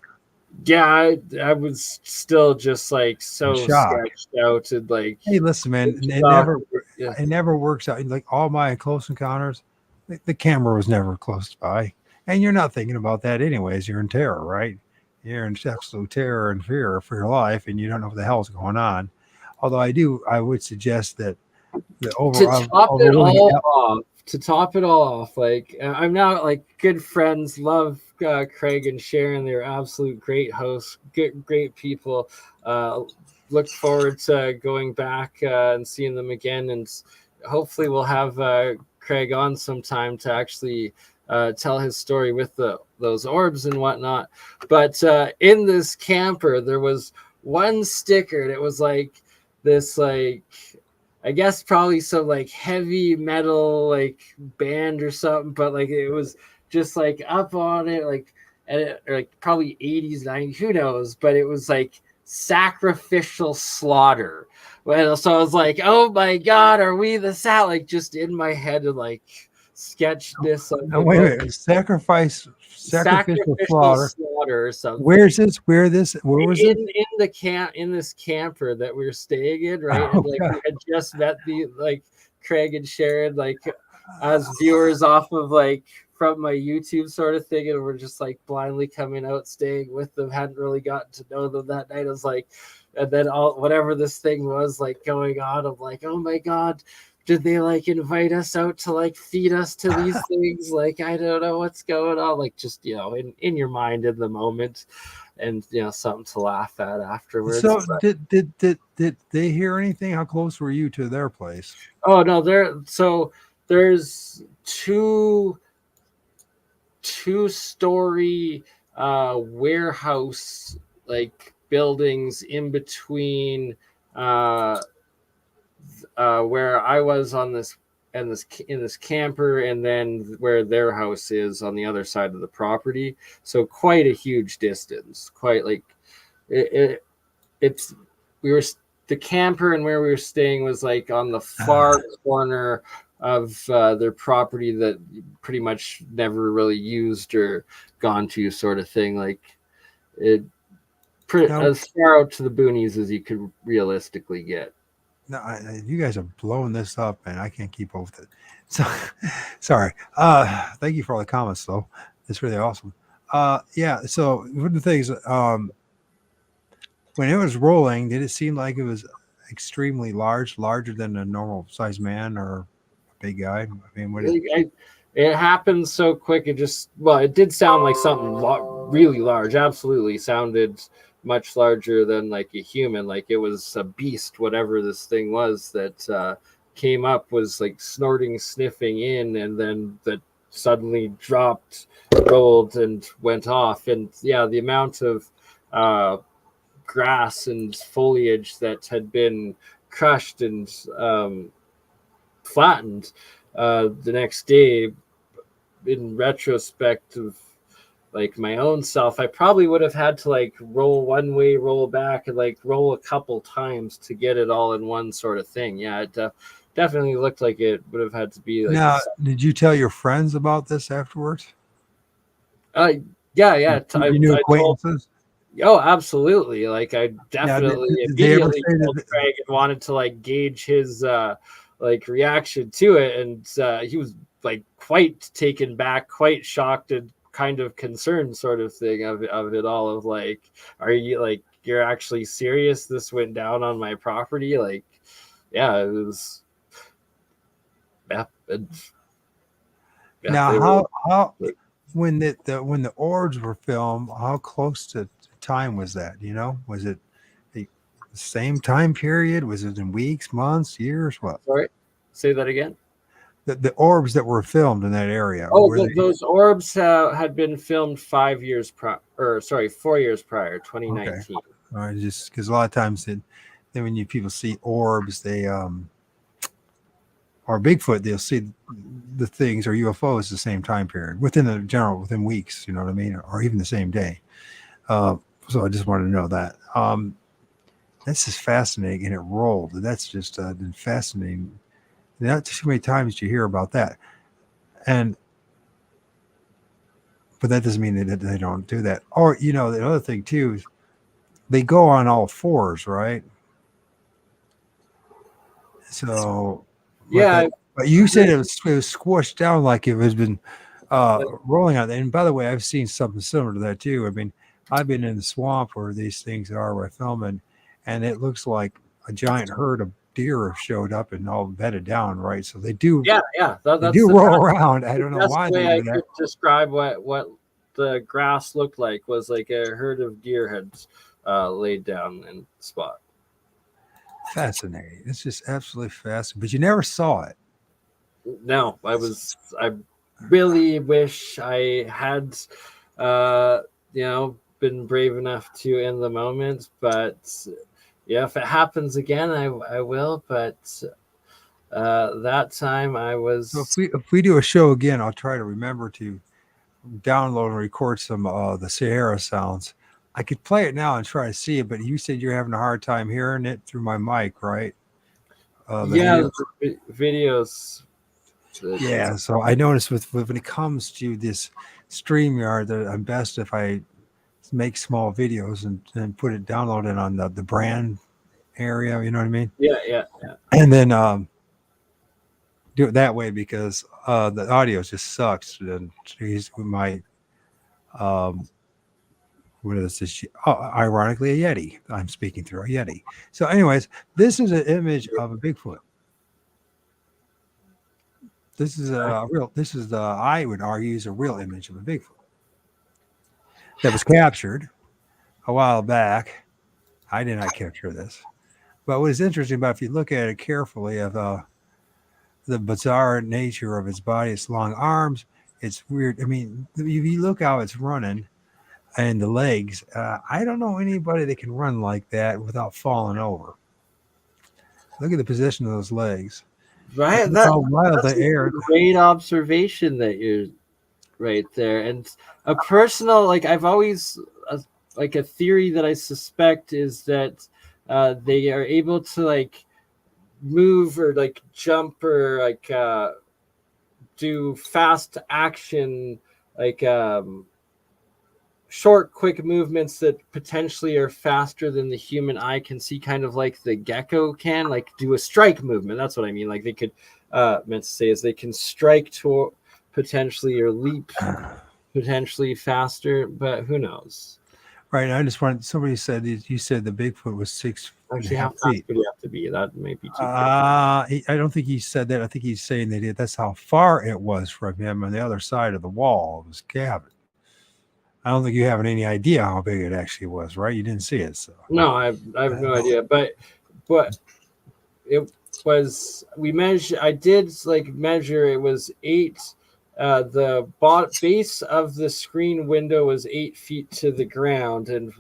Yeah, I was still just like In so shock. sketched out and like Hey, listen, man, yeah. it never works out. Like all my close encounters, the camera was never close by, and you're not thinking about that anyways. You're in terror, right? You're in absolute terror and fear for your life, and you don't know what the hell's going on. Although I would suggest that the to top it overruling. all off, like I'm now like good friends, love Craig and Sharon. They're absolute great hosts, great people. Look forward to going back and seeing them again, and hopefully we'll have Craig on sometime to actually tell his story with those orbs and whatnot. But in this camper there was one sticker that was like this, like I guess probably some like heavy metal like band or something, but like it was just like up on it, like or like probably 80s, 90s, who knows? But it was like sacrificial slaughter. Well, so I was like, oh my god, are we the like just in my head and like sketched this up No, wait a minute. Sacrificial slaughter. slaughter or something. Where's this? Where was it? In the camp, in this camper that we were staying in, right? Oh, And like God. we had just met the like Craig and Sharon, like as viewers off of like from my YouTube sort of thing, and we're just like blindly coming out, staying with them, hadn't really gotten to know them that night. I was like, and then all whatever this thing was like going on, I'm like, oh my god, did they like invite us out to like feed us to these things? Like, I don't know what's going on. Like, just, you know, in your mind in the moment, and, you know, something to laugh at afterwards. So But, did they hear anything? How close were you to their place? oh no, there's two-story warehouse like buildings in between where I was on this and this in this camper, and then where their house is on the other side of the property. So quite a huge distance. Quite like it it's we were the camper and where we were staying was like on the far corner of their property that pretty much never really used or gone to, sort of thing. Like it Now, as far out to the boonies as you could realistically get. no, you guys are blowing this up, and I can't keep up with it. So, sorry. Thank you for all the comments, though. It's really awesome. Yeah. So one of the things, when it was rolling, did it seem like it was extremely large, larger than a normal sized man or a big guy? I mean, what is It happened so quick. It did sound like something really large. Absolutely sounded much larger than like a human. Like it was a beast, whatever this thing was that came up, was like snorting, sniffing in, and then that suddenly dropped, rolled, and went off. And yeah, the amount of grass and foliage that had been crushed and flattened the next day, in retrospect of like my own self, I probably would have had to like roll one way, roll back, and like roll a couple times to get it all in one sort of thing. Yeah, it definitely looked like it would have had to be like. now? Did you tell your friends about this afterwards? Yeah. You knew acquaintances. Oh, absolutely. Like I definitely did they ever immediately say told that? Craig and wanted to like gauge his like reaction to it, and he was like quite taken back, quite shocked, and kind of concerned, sort of thing of it all. Of like, are you like, you're actually serious? This went down on my property? Like, yeah, it was. Yeah, Now, how when the orbs were filmed, how close to time was that? You know, was it the same time period? Was it in weeks, months, years? What? Sorry, say that again. The orbs that were filmed in that area? Oh, Were they, those orbs had been filmed 5 years prior, or sorry, 4 years prior, 2019. just because a lot of times then when people see orbs, they or Bigfoot, they'll see the things or UFOs at the same time period within weeks. You know what I mean, or even the same day. So I just wanted to know that. That's just fascinating, and it rolled. And that's just been fascinating. Not too many times you hear about that, but that doesn't mean that they don't do that. Or the other thing too is they go on all fours, right? So Yeah, but you said it was squished down like it has been rolling out. And by the way, I've seen something similar to that too. I mean, I've been in the swamp where these things are where I film, and it looks like a giant herd of deer have showed up and all bedded down, right? So they do, yeah. they That's do the roll around. I don't know best why they way I do that. could describe what the grass looked like. Was like a herd of deer had laid down in the spot. Fascinating. It's just absolutely fascinating. But you never saw it. No, I really wish I had been brave enough to in the moment, but yeah, if it happens again, I will. But that time I was. So if we do a show again, I'll try to remember to download and record some the Sahara sounds. I could play it now and try to see it, but you said you're having a hard time hearing it through my mic, right? The videos. Yeah, so I noticed with when it comes to this StreamYard that I'm best if I make small videos and put it, download it on the brand area, you know what I mean? Yeah. And then do it that way because the audio just sucks. And geez, we might what is this? Ironically, a Yeti. I'm speaking through a Yeti. So, anyways, this is an image of a Bigfoot. This is I would argue is a real image of a Bigfoot that was captured a while back. I did not capture this, but what is interesting about if you look at it carefully of the bizarre nature of its body, its long arms, it's weird. I mean, if you look how it's running, and the legs. I don't know anybody that can run like that without falling over. Look at the position of those legs. Right. Look how wild That's the a air. great observation that you're right there. And a personal, like I've always, like a theory that I suspect is that they are able to like move or like jump or like do fast action, like short, quick movements that potentially are faster than the human eye can see, kind of like the gecko can, like do a strike movement. That's what I mean. Like they could, meant to say is they can strike to potentially or leap potentially faster, but who knows? Right. I just wanted, somebody said, you said the Bigfoot was 6.5 Actually, how fast feet. would you have to be? That may be too quick. I don't think he said that. I think he's saying that that's how far it was from him on the other side of the wall of his cabin. I don't think you have any idea how big it actually was, right? You didn't see it, so. No, I have no idea, but it was, we measure. I did like measure. It was 8. The base of the screen window was 8 feet to the ground, and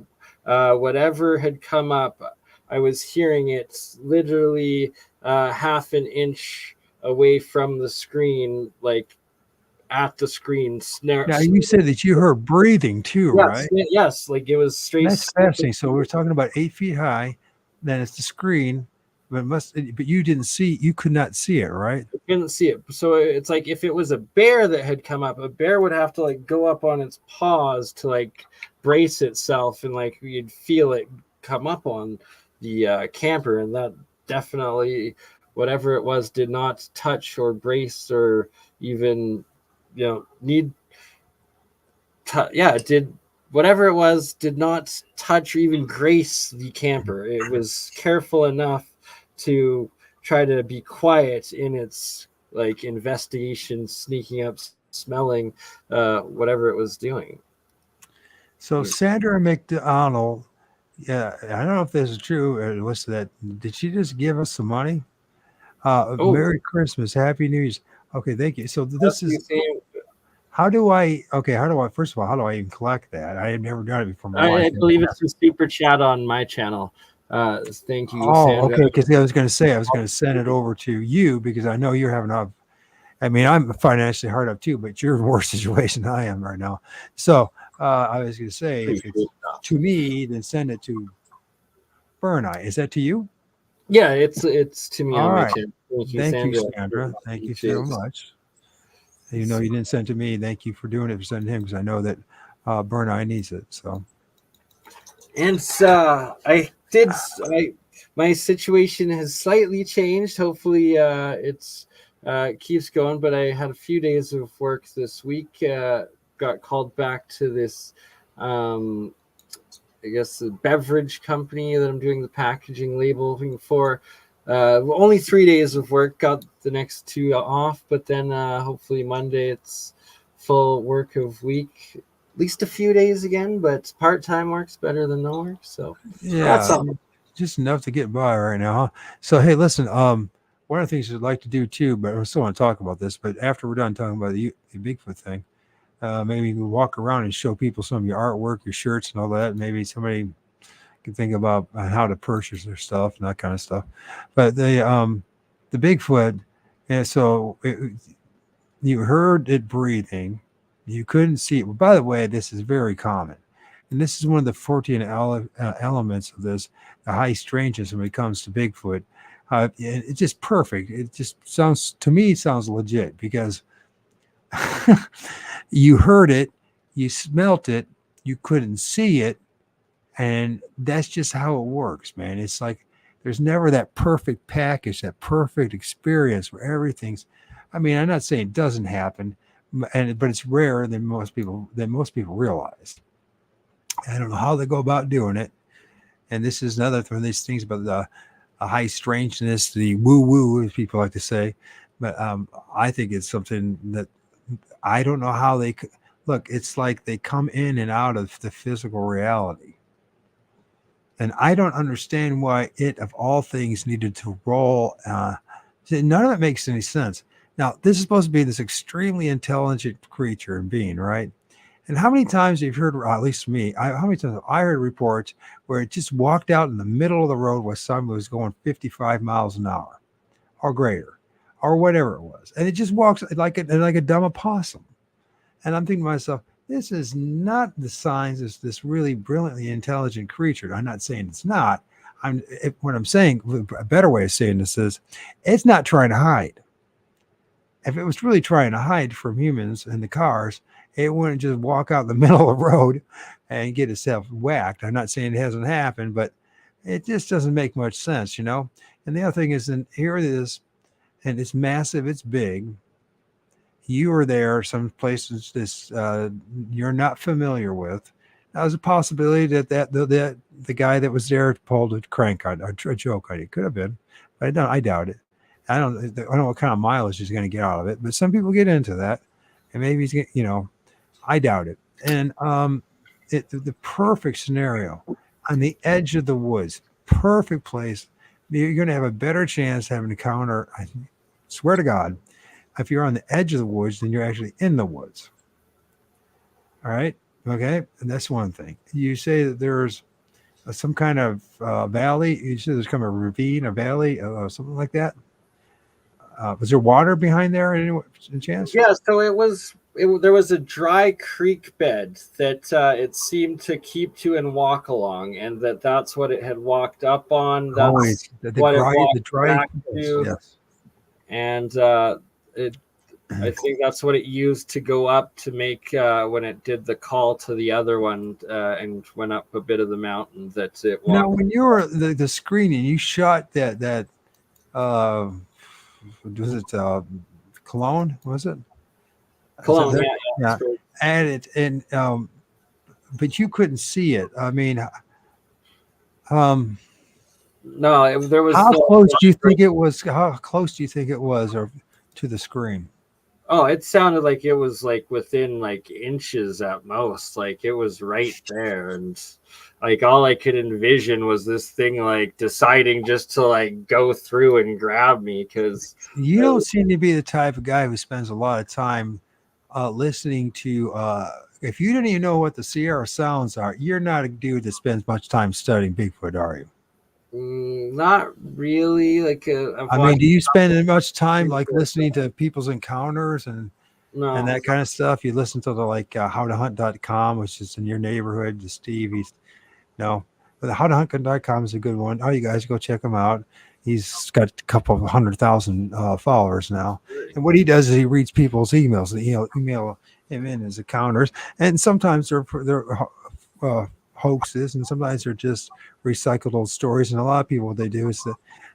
whatever had come up, I was hearing it literally half an inch away from the screen, like at the screen. Now you said that you heard breathing too, yes, right? yes, like it was straight. That's fascinating. So we're talking about 8 feet high. Then it's the screen, but you didn't see. You could not see it, right? I couldn't see it. So it's like if it was a bear that had come up, a bear would have to like go up on its paws to like brace itself, and like you'd feel it come up on the camper, and that definitely, whatever it was, did not touch or brace or even, need. It did. Whatever it was did not touch or even grace the camper. It was careful enough to try to be quiet in its like investigation, sneaking up, smelling whatever it was doing. So Sandra McDonald, yeah, I don't know if this is true. What's that? Did she just give us some money? Merry Christmas, Happy New Year's. Okay, thank you. So this is. How do I? First of all, how do I even collect that? I have never done it before. I believe it's a super chat on my channel. Thank you. Oh, Sandra. okay. Because I was going to say I was going to send it over to you because I know you're having a. I mean, I'm financially hard up too, but you're in a worse situation than I am right now. So I was going to say, if it's to me, then send it to Burn Eye. Is that to you? Yeah, it's to me. All right. Thank you, Sandra. Thank you so much. You know, you didn't send to me. Thank you for doing it, for sending him, because I know that Burn Eye needs it. So, and my situation has slightly changed. Hopefully, it's keeps going. But I had a few days of work this week. Got called back to this, I guess, the beverage company that I'm doing the packaging labeling for. Only 3 days of work, got the next 2 off, but then hopefully Monday it's full work of week, at least a few days again, but part-time work's better than no work. So yeah, that's something. Just enough to get by right now. Huh? So, hey, listen, one of the things I'd like to do too, but I still want to talk about this, but after we're done talking about the Bigfoot thing, maybe you can walk around and show people some of your artwork, your shirts and all that. Maybe somebody can think about how to purchase their stuff and that kind of stuff. But the Bigfoot, and so you heard it breathing, you couldn't see it. Well, by the way, this is very common, and this is one of the 14 elements of this, the high strangeness when it comes to Bigfoot. It's just perfect. It just sounds legit because you heard it, you smelt it, you couldn't see it. And that's just how it works, man. It's like there's never that perfect package, that perfect experience where everything's. I mean, I'm not saying it doesn't happen, but it's rarer than most people realize. I don't know how they go about doing it. And this is another one of these things about the high strangeness, the woo-woo, as people like to say. But I think it's something that I don't know how they look. It's like they come in and out of the physical reality. And I don't understand why it, of all things, needed to roll. None of it makes any sense. Now, this is supposed to be this extremely intelligent creature and being, right? And how many times have you heard, or at least me, how many times have I heard reports where it just walked out in the middle of the road where someone was going 55 miles an hour or greater or whatever it was. And it just walks like a dumb opossum. And I'm thinking to myself, this is not the signs of this really brilliantly intelligent creature. I'm not saying it's not. What I'm saying, a better way of saying this is, it's not trying to hide. If it was really trying to hide from humans and the cars, it wouldn't just walk out in the middle of the road and get itself whacked. I'm not saying it hasn't happened, but it just doesn't make much sense, you know? And the other thing is, and here it is, and it's massive, it's big. You are there, some places you're not familiar with. Now, there's a possibility that the guy that was there pulled a crank on a joke on it. Could have been, but I doubt it. I don't know what kind of mileage he's going to get out of it, but some people get into that, and maybe he's, you know, I doubt it. And the perfect scenario on the edge of the woods, perfect place. You're going to have a better chance having an encounter. I swear to God, if you're on the edge of the woods than you're actually in the woods. All right. Okay. And that's one thing. You say that there's some kind of valley. You said there's kind of a ravine, a valley, something like that. Was there water behind there? Any chance? Yeah. So there was a dry creek bed that it seemed to keep to and walk along, and that's what it had walked up on. That's Always what it walked back to. Yes. And I think that's what it used to go up to make when it did the call to the other one and went up a bit of the mountain. That it walked. Now, when you were the screening, you shot that was it Cologne? Was it Cologne? Yeah. And but you couldn't see it. I mean, no, there was. How close do you think it was? How close do you think it was, or to the screen? Oh, it sounded like it was like within like inches at most. Like it was right there, and like all I could envision was this thing like deciding just to like go through and grab me. Because you don't seem to be the type of guy who spends a lot of time listening to. If you don't even know what the Sierra sounds are, you're not a dude that spends much time studying Bigfoot, are you? Not really. Like I mean, do you spend much time like listening to people's encounters and that kind of stuff? You listen to the like howtohunt.com, which is in your neighborhood, to Steve. But the howtohunt.com is a good one. Oh, you guys go check him out. He's got a couple of 100,000 followers now. And what he does is he reads people's emails, and he'll email him in his encounters. And sometimes they're hoaxes, and sometimes they're just recycled old stories. And a lot of people, what they do is that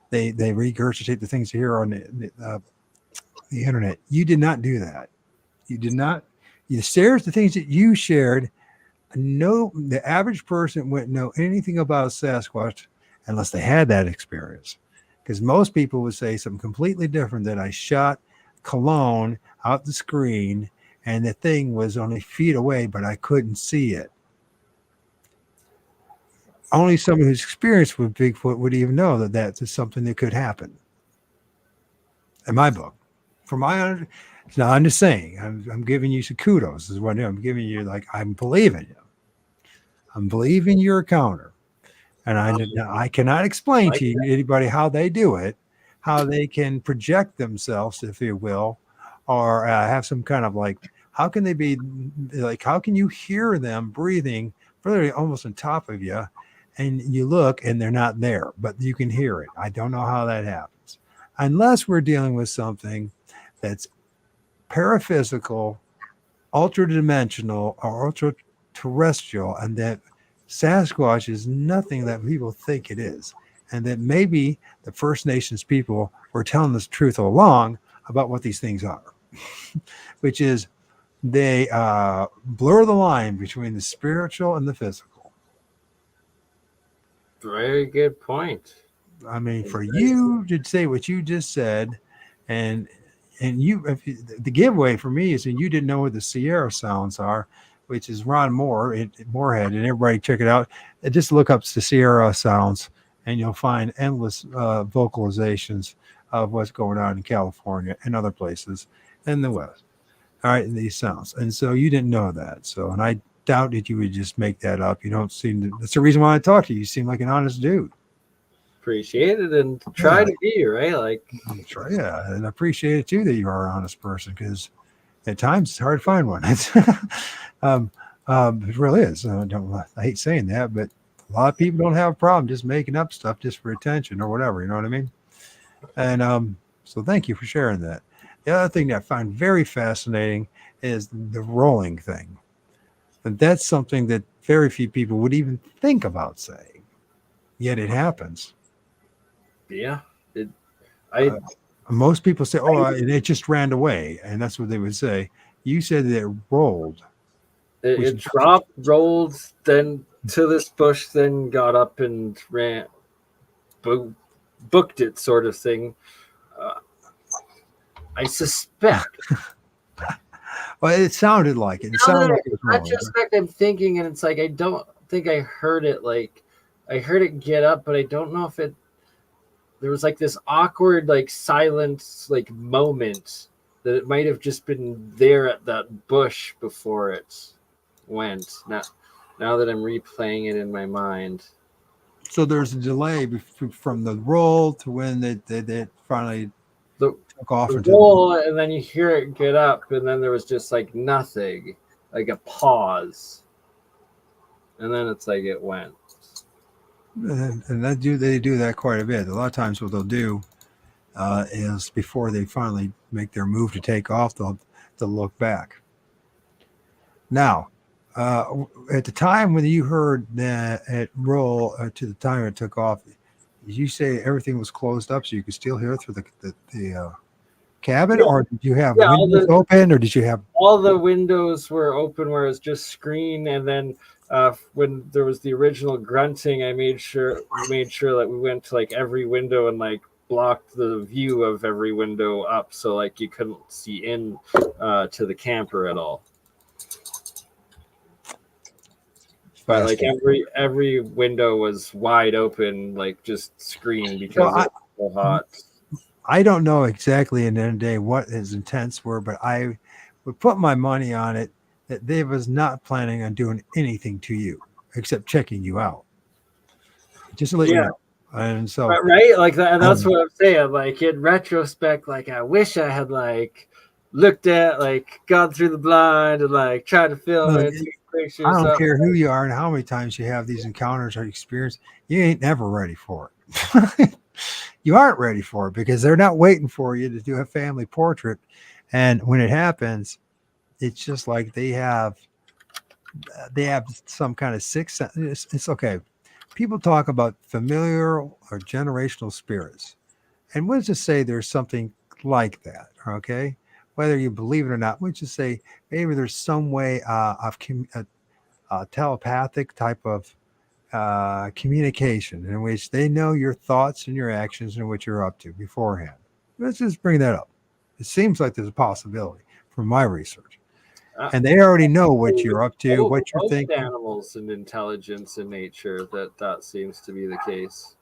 they regurgitate the things you hear on the internet. You did not do that. You did not. You shared the things that you shared. No, the average person wouldn't know anything about Sasquatch unless they had that experience. Because most people would say something completely different, that I shot Cologne out the screen and the thing was only feet away, but I couldn't see it. Only someone who's experienced with Bigfoot would even know that that's something that could happen. In my book, now I'm just saying, I'm giving you some kudos. This is what I'm doing. I'm giving you, like, I'm believing you. I'm believing your encounter. And I cannot explain to you, anybody, how they do it, how they can project themselves, if you will, or have some kind of like, how can they be like, how can you hear them breathing literally almost on top of you, and you look and they're not there, but you can hear it. I don't know how that happens, unless we're dealing with something that's paraphysical, ultra-dimensional, or ultra-terrestrial, and that Sasquatch is nothing that people think it is, and that maybe the First Nations people were telling us the truth all along about what these things are, which is they blur the line between the spiritual and the physical. Very good point. I mean, for you to say what you just said, and the giveaway for me is that you didn't know what the Sierra sounds are, which is Ron Moore at Moorhead, and everybody check it out. Just look up the Sierra sounds, and you'll find endless vocalizations of what's going on in California and other places in the West. All right, these sounds. And so you didn't know that. So, and I doubt that you would just make that up. You don't seem to, that's the reason why I talk to you. You seem like an honest dude. Appreciate it and try Yeah. to be, right? Like, Yeah. And I appreciate it too that you are an honest person because at times it's hard to find one. It's, um, it really is. I hate saying that, but a lot of people don't have a problem just making up stuff just for attention or whatever. You know what I mean? And so thank you for sharing that. The other thing that I find very fascinating is the rolling thing. And that's something that very few people would even think about saying, yet it happens. yeah, I Most people say, "Oh, it just ran away," and that's what they would say. You said that it rolled. it dropped, rolled, then to this bush, then got up and ran, booked it, sort of thing. Uh, I suspect. Well, it sounded like it. It sounded like it was In rolling. retrospect, I'm thinking, and it's like I don't think I heard it. Like I heard it get up, but I don't know if it. There was like this awkward, like silence, like moment that it might have just been there at that bush before it went. Now that I'm replaying it in my mind. So there's a delay from the roll to when they finally The, took off the into roll, and then you hear it get up, and then there was just like nothing, like a pause, and then it's like it went. and they do that quite a bit. A lot of times, what they'll do is before they finally make their move to take off, they'll look back. Now, at the time when you heard that it roll to the time it took off, did you say everything was closed up so you could still hear it through the cabin, Yeah. or did you have Yeah, windows open, or did you have? All the windows were open where it's just screen, and then when there was the original grunting, I made sure that we went to like every window and like blocked the view of every window up, so like you couldn't see in to the camper at all. But like every window was wide open, like just screen because Well, it was so hot. I don't know exactly in the end of the day what his intents were, but I would put my money on it that they was not planning on doing anything to you except checking you out. Just to let you know. And so Right, like that, and that's what I'm saying. Like in retrospect, like I wish I had like looked at, like gone through the blind and like tried to film it, take pictures. I don't up. care who you are and how many times you have these encounters or experience, you ain't never ready for it. You aren't ready for it because they're not waiting for you to do a family portrait. And when it happens, it's just like they have some kind of sixth sense. It's okay. People talk about familiar or generational spirits. And we'll just say there's something like that. Okay. Whether you believe it or not, we'll just say maybe there's some way of telepathic type of communication in which they know your thoughts and your actions and what you're up to beforehand. Let's just bring that up. It seems like there's a possibility from my research. And they already know what you're up to, what you're thinking. Animals and intelligence in nature, that seems to be the case.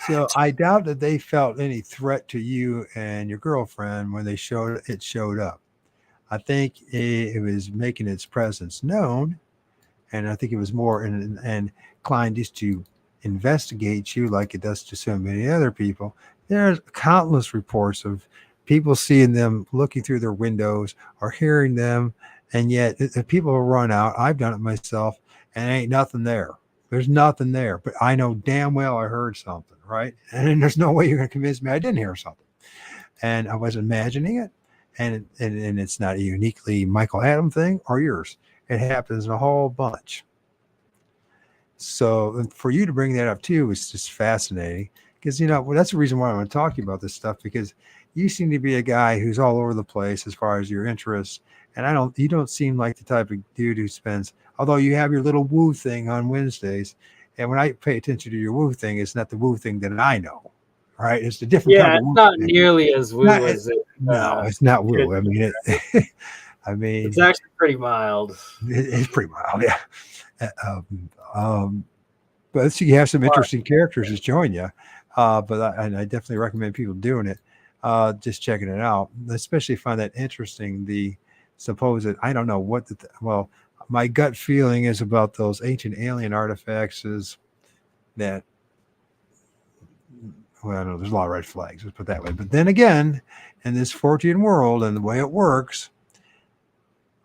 So I doubt that they felt any threat to you and your girlfriend when they showed up. I think it was making its presence known, and I think it was more inclined just to investigate you like it does to so many other people. There's countless reports of people seeing them looking through their windows or hearing them, and yet the people will run out. I've done it myself, and ain't nothing there. There's nothing there, but I know damn well I heard something, right? And there's no way you're going to convince me I didn't hear something. And I was imagining it, and it's not a uniquely Michael Adam thing or yours. It happens in a whole bunch. So for you to bring that up too is just fascinating because, that's the reason why I want to talk to you about this stuff, because you seem to be a guy who's all over the place as far as your interests. And you don't seem like the type of dude who spends, although you have your little woo thing on Wednesdays. And when I pay attention to your woo thing, it's not the woo thing that I know, right? It's the different type of woo it's not thing. nearly as woo as it. No, it's not woo. I mean, it's actually pretty mild. It's pretty mild, yeah. But you have some interesting characters that join you. But I definitely recommend people doing it. Just checking it out, especially find that interesting. The supposed, I don't know what well, my gut feeling is about those ancient alien artifacts is that, well, I don't know, there's a lot of red flags, let's put it that way. But then again, in this 14 world and the way it works,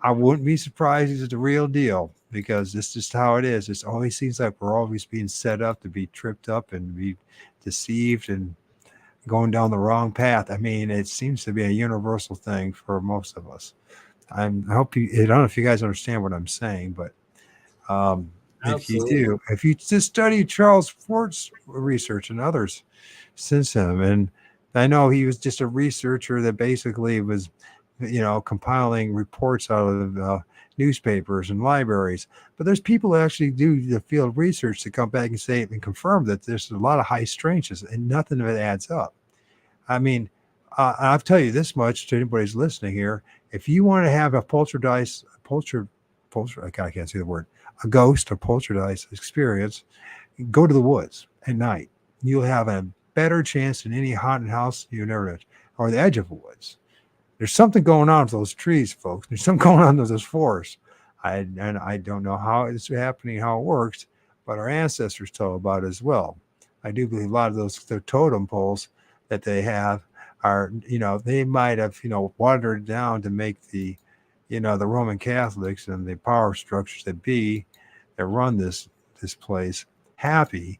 I wouldn't be surprised if it's the real deal, because this is how it is. It always seems like we're always being set up to be tripped up and be deceived and going down the wrong path. I mean, it seems to be a universal thing for most of us. I hope you, I don't know if you guys understand what I'm saying, but if you Absolutely. do, if you just study Charles Fort's research and others since him, and I know he was just a researcher that basically was, compiling reports out of newspapers and libraries. But there's people that actually do the field research to come back and say and confirm that there's a lot of high strangeness and nothing of it adds up. I mean, I'll tell you this much to anybody who's listening here: if you want to have a I can't say the word, a ghost or poltergeist experience, go to the woods at night. You'll have a better chance than any haunted house you've never had, or the edge of the woods. There's something going on with those trees, folks. There's something going on with those forests. I don't know how it's happening, how it works, but our ancestors told about it as well. I do believe a lot of the totem poles that they have are, they might have, watered down to make the Roman Catholics and the power structures that run this place happy.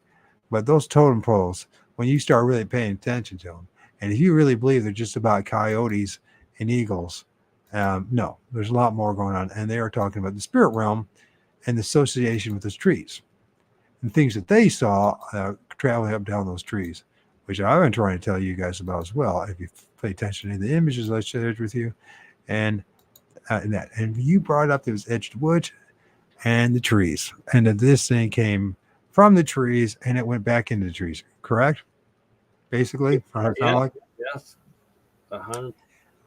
But those totem poles, when you start really paying attention to them, and if you really believe they're just about coyotes and eagles, no, there's a lot more going on. And they are talking about the spirit realm and the association with those trees and things that they saw traveling up down those trees, which I've been trying to tell you guys about as well. If you pay attention to the images I shared with you, and you brought up those edged woods and the trees, and that this thing came from the trees and it went back into the trees, correct? Basically, Yeah. Yes. 100.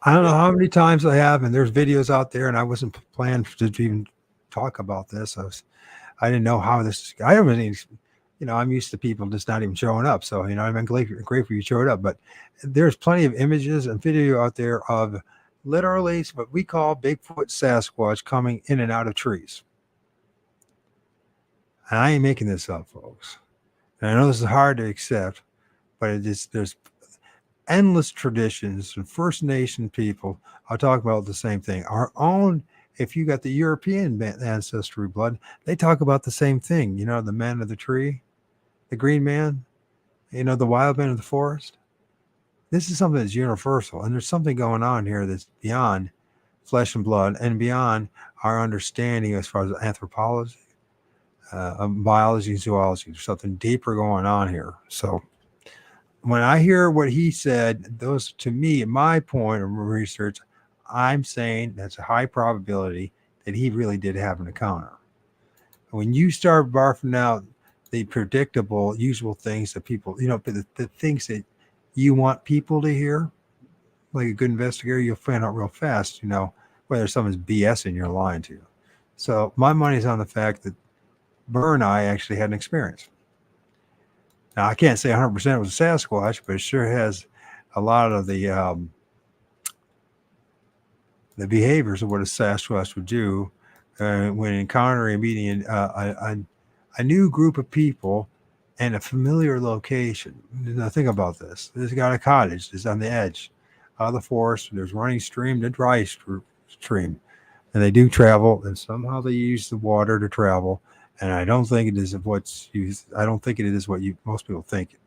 I don't know how many times I have, and there's videos out there, and I wasn't planned to even talk about this. I didn't know how this. I haven't even, I'm used to people just not even showing up. So I've been grateful you showed up. But there's plenty of images and video out there of literally what we call Bigfoot Sasquatch coming in and out of trees. And I ain't making this up, folks. And I know this is hard to accept, but there's endless traditions and First Nation people are talking about the same thing. Our own, if you got the European ancestry blood, they talk about the same thing. The man of the tree, the green man, the wild man of the forest. This is something that's universal, and there's something going on here that's beyond flesh and blood and beyond our understanding as far as anthropology, biology, and zoology. There's something deeper going on here. So when I hear what he said, those to me, in my point of research, I'm saying that's a high probability that he really did have an encounter. When you start barfing out the predictable, usual things that people, the things that you want people to hear, like a good investigator, you'll find out real fast, whether someone's BSing you're lying to you. So my money's on the fact that Burr and I actually had an experience. Now, I can't say 100% it was a Sasquatch, but it sure has a lot of the behaviors of what a Sasquatch would do when encountering and meeting a new group of people and a familiar location. Now, think about this. There's got a cottage that's on the edge of the forest. There's running stream, the dry stream, and they do travel, and somehow they use the water to travel. And I don't think it is what's used. I don't think it is what most people think.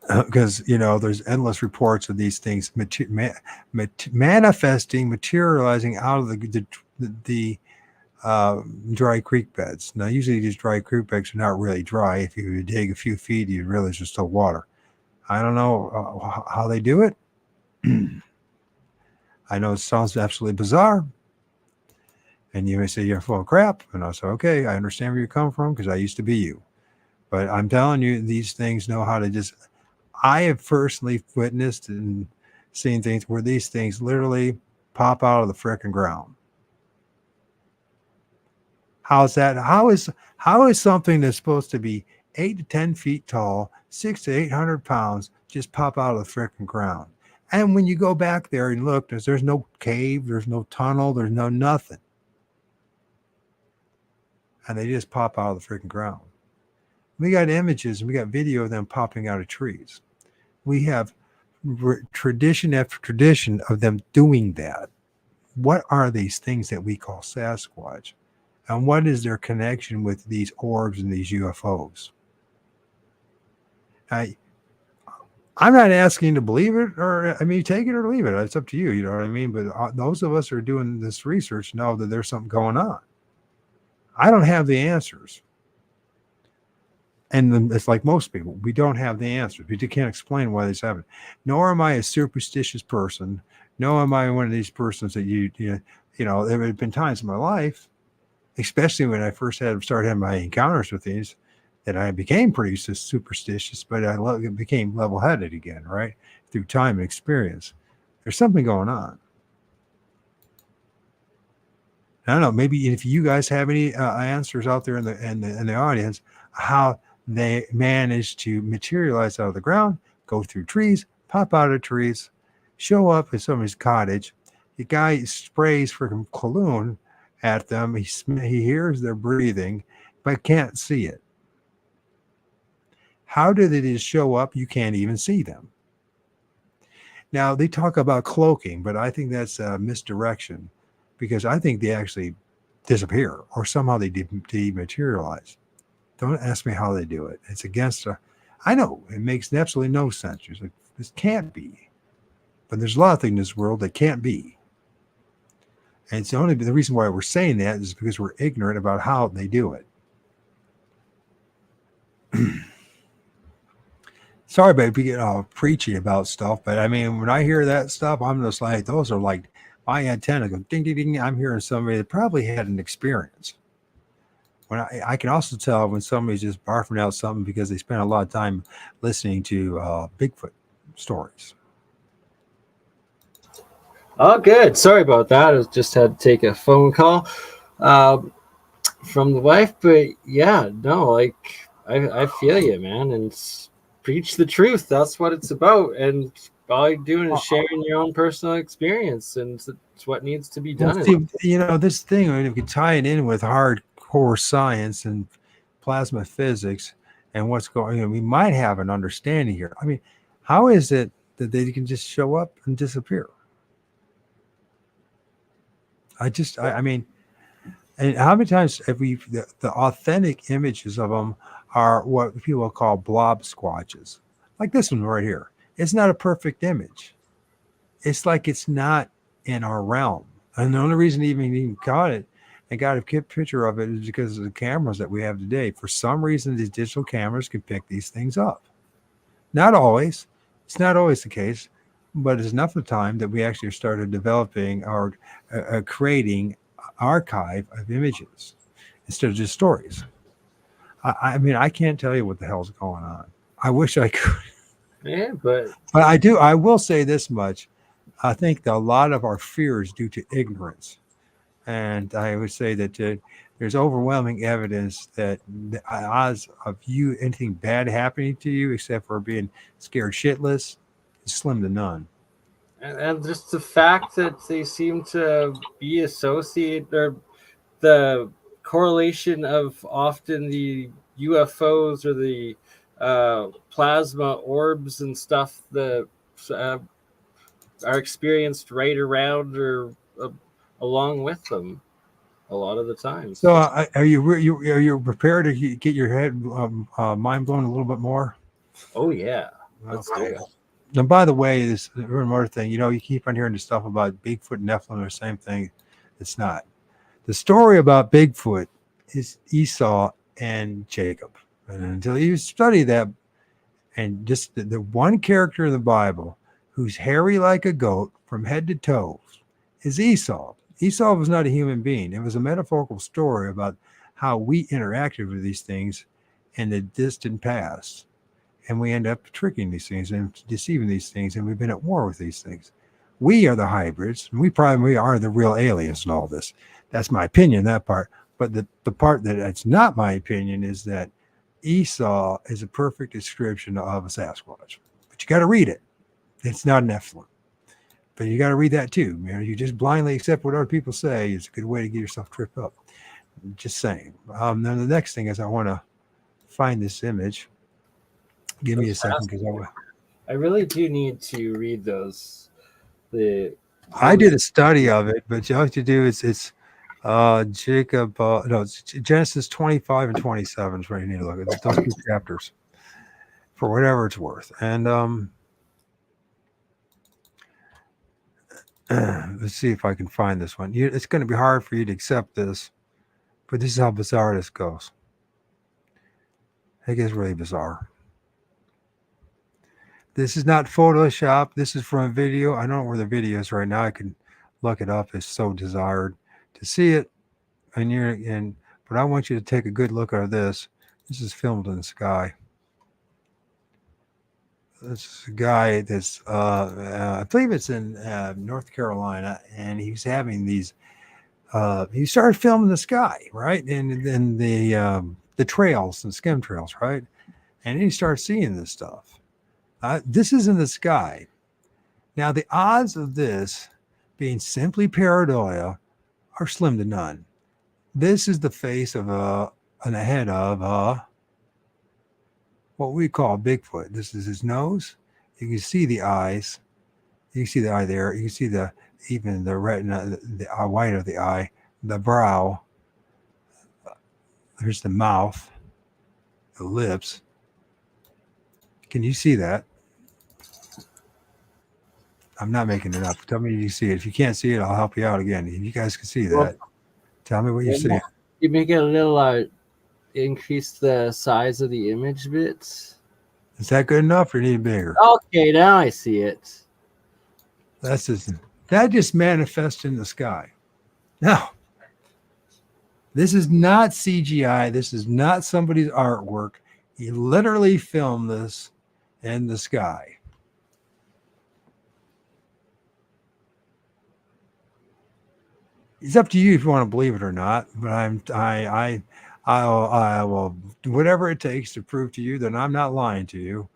Because there's endless reports of these things manifesting, materializing out of the dry creek beds. Now, usually these dry creek beds are not really dry. If you dig a few feet, you realize there's still water. I don't know how they do it. I know it sounds absolutely bizarre. And you may say you're full of crap. And I'll say, okay, I understand where you come from because I used to be you. But I'm telling you, these things know how to just. I have personally witnessed and seen things where these things literally pop out of the frickin' ground. How's that? How is something that's supposed to be 8 to 10 feet tall, 600 to 800 pounds, just pop out of the frickin' ground? And when you go back there and look, there's no cave, there's no tunnel, there's no nothing. And they just pop out of the freaking ground. We got images and we got video of them popping out of trees. We have tradition after tradition of them doing that. What are these things that we call Sasquatch? And what is their connection with these orbs and these UFOs? I'm not asking you to believe it, or I mean, take it or leave it. It's up to you. You know what I mean? But those of us who are doing this research know that there's something going on. I don't have the answers. And it's like most people, we don't have the answers. We can't explain why this happened. Nor am I a superstitious person. Nor am I one of these persons that you know, there have been times in my life, especially when I first started having my encounters with these, that I became pretty superstitious, but I became level-headed again, right? Through time and experience. There's something going on. I don't know. Maybe if you guys have any answers out there in the audience, how they managed to materialize out of the ground, go through trees, pop out of trees, show up at somebody's cottage. The guy sprays freaking cologne at them. He hears their breathing, but can't see it. How did they just show up? You can't even see them. Now, they talk about cloaking, but I think that's a misdirection, because I think they actually disappear or somehow they dematerialize. Don't ask me how they do it. It's against I know it makes absolutely no sense. You're like, this can't be. But there's a lot of things in this world that can't be. And it's only the reason why we're saying that is because we're ignorant about how they do it. Sorry about being all preachy about stuff, but I mean, when I hear that stuff, I'm just like, those are like my antenna go ding, ding, ding. I'm hearing somebody that probably had an experience. When I can also tell when somebody's just barfing out something because they spent a lot of time listening to Bigfoot stories. Oh, good. Sorry about that. I just had to take a phone call from the wife, but yeah, no, like I feel you, man, and preach the truth. That's what it's about, and all you're doing is sharing your own personal experience, and it's what needs to be done. Well, see, you know, this thing, I mean, if you tie it in with hardcore science and plasma physics and what's going on, we might have an understanding here. I mean, how is it that they can just show up and disappear? I mean, and how many times have the authentic images of them are what people call blob squatches, like this one right here. It's not a perfect image. It's like it's not in our realm. And the only reason even caught it and got a picture of it is because of the cameras that we have today. For some reason, these digital cameras can pick these things up. Not always. It's not always the case, but it's enough of the time that we actually started developing or creating archive of images instead of just stories. I mean, I can't tell you what the hell's going on. I wish I could. Yeah, but I do. I will say this much. I think that a lot of our fear is due to ignorance. And I would say that there's overwhelming evidence that the odds of anything bad happening to you, except for being scared shitless, is slim to none. and just the fact that they seem to be associated, or the correlation of often the UFOs or the plasma orbs and stuff that are experienced right around or along with them a lot of the time. So are you prepared to get your head mind blown a little bit more? Oh yeah, let's do it. And by the way, this another thing, you know, you keep on hearing the stuff about Bigfoot and Nephilim, the same thing. It's not. The story about Bigfoot is Esau and Jacob. And until you study that, and just the one character in the Bible who's hairy like a goat from head to toe is Esau. Esau was not a human being. It was a metaphorical story about how we interacted with these things in the distant past. And we end up tricking these things and deceiving these things, and we've been at war with these things. We are the hybrids, and we probably are the real aliens in all this. That's my opinion, that part. But the part that it's not my opinion is that Esau is a perfect description of a Sasquatch. But you got to read it. It's not an Nephilim. But you got to read that too. You know, you just blindly accept what other people say is a good way to get yourself tripped up. Just saying. Then the next thing is I want to find this image. Give me a second because I really do need to read those. I did a study of it, but you have to do it's Jacob no it's Genesis 25 and 27 is where you need to look at those two chapters for whatever it's worth. And let's see if I can find this one. It's going to be hard for you to accept this, but this is how bizarre this goes. It gets really bizarre. This is not Photoshop. This is from a video. I don't know where the video is right now. I can look it up. It's so desired to see it. But I want you to take a good look at this. This is filmed in the sky. This is a guy that's I believe it's in North Carolina, and he's having these. He started filming the sky, right, and then the trails and skim trails, right, and then he started seeing this stuff. This is in the sky. Now, the odds of this being simply pareidolia are slim to none. This is the face of and the head of what we call Bigfoot. This is his nose. You can see the eyes. You can see the eye there. You can see even the retina, the white of the eye, the brow. There's the mouth, the lips. Can you see that? I'm not making it up. Tell me you see it. If you can't see it, I'll help you out again. If you guys can see that, tell me what you see. You make it a little increase the size of the image bits. Is that good enough or need bigger? Okay, now I see it. That just manifests in the sky. Now, this is not CGI. This is not somebody's artwork. He literally filmed this in the sky. It's up to you if you want to believe it or not. But I will whatever it takes to prove to you that I'm not lying to you.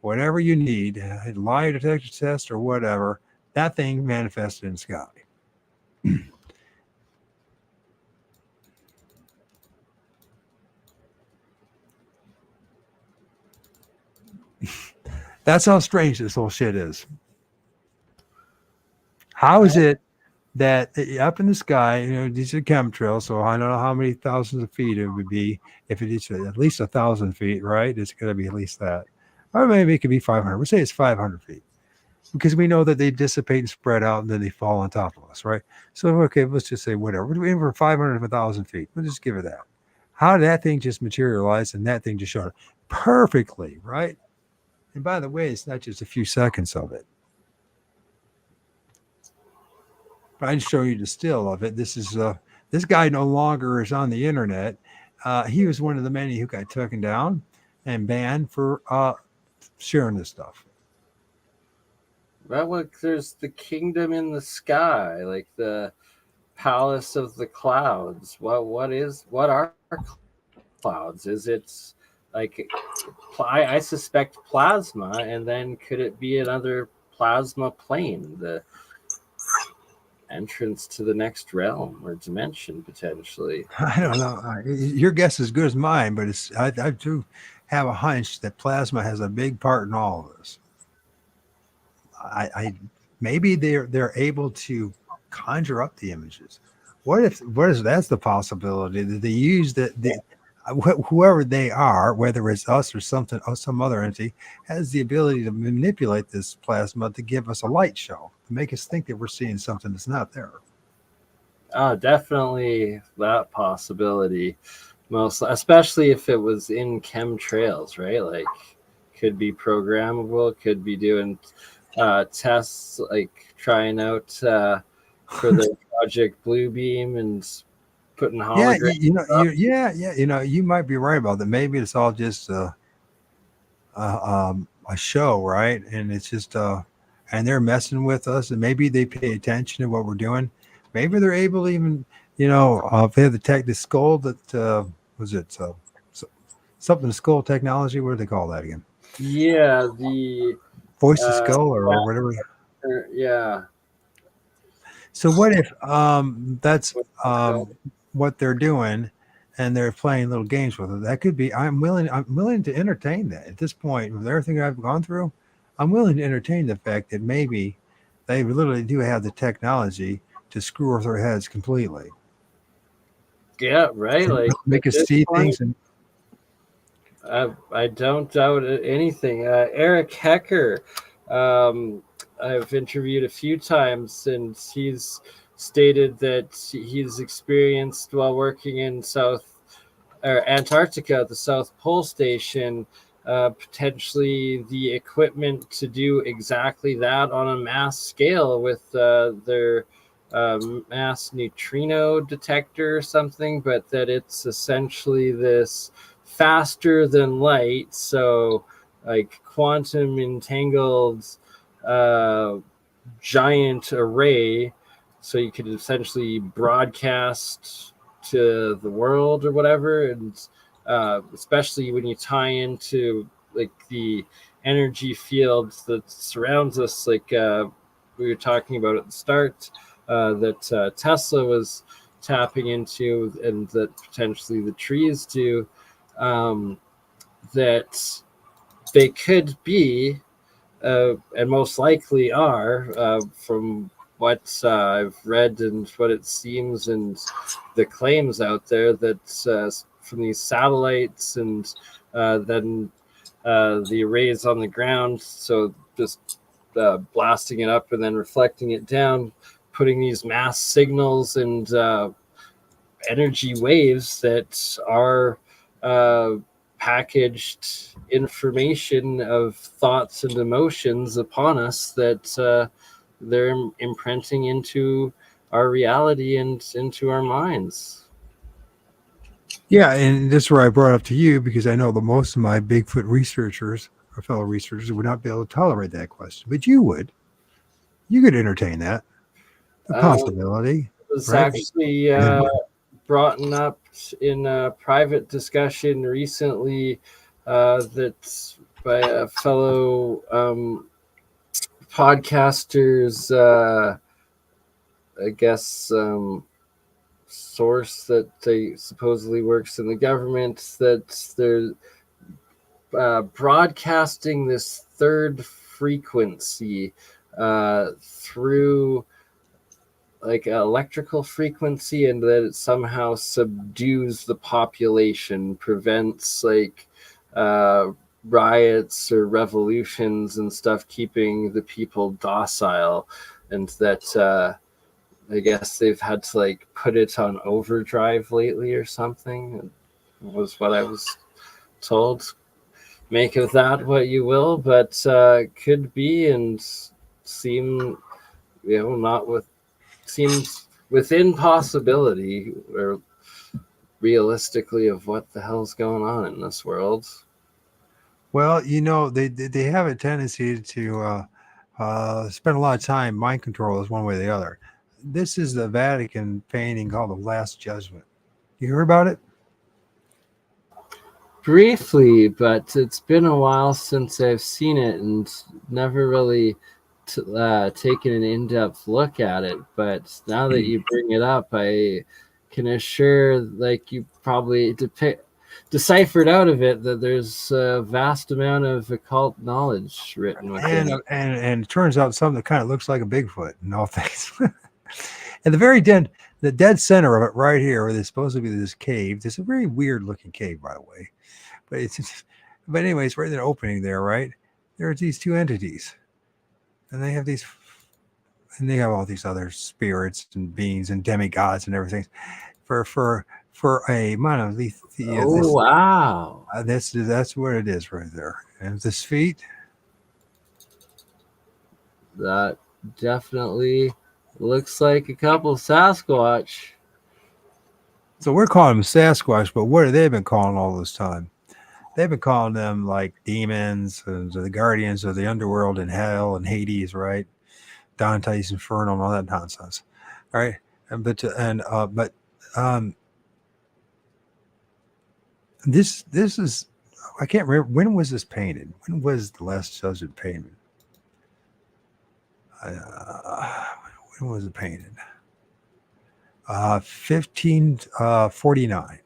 Whatever you need, a lie detector test or whatever, that thing manifested in the sky. That's how strange this whole shit is. How is it that up in the sky, you know, these are chemtrails, so I don't know how many thousands of feet it would be. If it is at least 1,000 feet, right? It's going to be at least that. Or maybe it could be 500. We'll say it's 500 feet. Because we know that they dissipate and spread out and then they fall on top of us, right? So, okay, let's just say whatever. We're aiming for 500 to 1,000 feet. We'll just give it that. How did that thing just materialize and that thing just showed up perfectly, right? And by the way, it's not just a few seconds of it. But I'd show you the still of it. This is this guy no longer is on the internet. He was one of the many who got taken down and banned for sharing this stuff. Well, look, there's the kingdom in the sky, like the palace of the clouds. What are clouds? Is it like I suspect plasma, and then could it be another plasma plane, the entrance to the next realm or dimension potentially? I don't know. Your guess is as good as mine, but I do have a hunch that plasma has a big part in all of this. Maybe they're able to conjure up the images. What if that's the possibility that they use whoever they are, whether it's us or something or some other entity, has the ability to manipulate this plasma to give us a light show, to make us think that we're seeing something that's not there. Oh, definitely that possibility. Especially if it was in chemtrails, right? Like, could be programmable, could be doing tests, like trying out for the Project Bluebeam and putting holograms. You might be right about that. Maybe it's all just a show, right? And it's just and they're messing with us, and maybe they pay attention to what we're doing. Maybe they're able to even, if they have the skull that was it something skull technology. What do they call that again? Yeah, the voice of skull or whatever. Yeah, So what if that's what they're doing, and they're playing little games with it? That could be. I'm willing to entertain that at this point with everything I've gone through. I'm willing to entertain the fact that maybe they literally do have the technology to screw with their heads completely Yeah, right. and Like make at us this see point, things. And I don't doubt anything. Eric Hecker, I've interviewed a few times, and he's stated that he's experienced while working in South or Antarctica at the South Pole Station, potentially the equipment to do exactly that on a mass scale with their mass neutrino detector or something, but that it's essentially this faster than light, so like quantum entangled uh, giant array, so you could essentially broadcast to the world or whatever, and especially when you tie into like the energy fields that surrounds us, like we were talking about at the start, that Tesla was tapping into, and that potentially the trees do, um, that they could be and most likely are, from what I've read and what it seems, and the claims out there that from these satellites, and then the arrays on the ground. So just blasting it up and then reflecting it down, putting these mass signals and energy waves that are packaged information of thoughts and emotions upon us, that they're imprinting into our reality and into our minds. yeah, and this is where I brought up to you because I know that most of my Bigfoot researchers or fellow researchers would not be able to tolerate that question, but you would. You could entertain that, the It possibility, was right? actually brought up in a private discussion recently, that by a fellow podcasters, I guess, source that they supposedly works in the government, that they're broadcasting this third frequency through like electrical frequency, and that it somehow subdues the population, prevents like uh, riots or revolutions and stuff, keeping the people docile, and that I guess they've had to like put it on overdrive lately or something, was what I was told. Make of that what you will, but could be, and seem, not with, seems within possibility, or realistically, of what the hell's going on in this world. Well, they have a tendency to spend a lot of time mind control is one way or the other. This is the Vatican painting called The Last Judgment. You heard about it? Briefly, but it's been a while since I've seen it, and never really taken an in-depth look at it. But now that you bring it up, I can assure, like, you probably deciphered out of it that there's a vast amount of occult knowledge written within And it. and it turns out something that kind of looks like a Bigfoot. No thanks. And the dead center of it, right here, where there's supposed to be this cave. It's a very weird looking cave, by the way. But but anyways, right in the opening there, right? There's these two entities, and they have all these other spirits and beings and demigods and everything. For a amount of Oh, wow. that's what it is right there. And this feet, That definitely looks like a couple Sasquatch. so we're calling them Sasquatch, but what have they been calling all this time? They've been calling them like demons and the guardians of the underworld and hell and Hades, right? Dante's Inferno and all that nonsense, all right? But this is, I can't remember, when was this painted? When was The Last Judgment painted? when was it painted? 1549.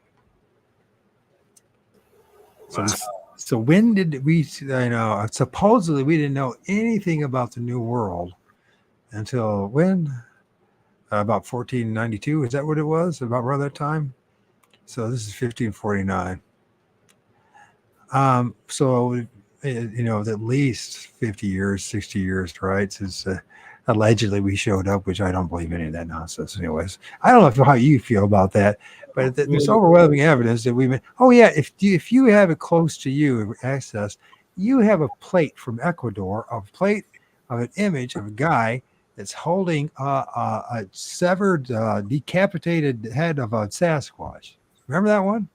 So when did we? I know supposedly we didn't know anything about the New World until when? About 1492. Is that what it was? About around that time. So this is 1549. So at least 50 years, 60 years, right? Since allegedly we showed up, which I don't believe any of that nonsense. Anyways, I don't know how you feel about that, but there's overwhelming evidence that we've been. Oh yeah, if you have it close to you access, you have a plate from Ecuador, a plate of an image of a guy that's holding a severed, decapitated head of a Sasquatch. Remember that one?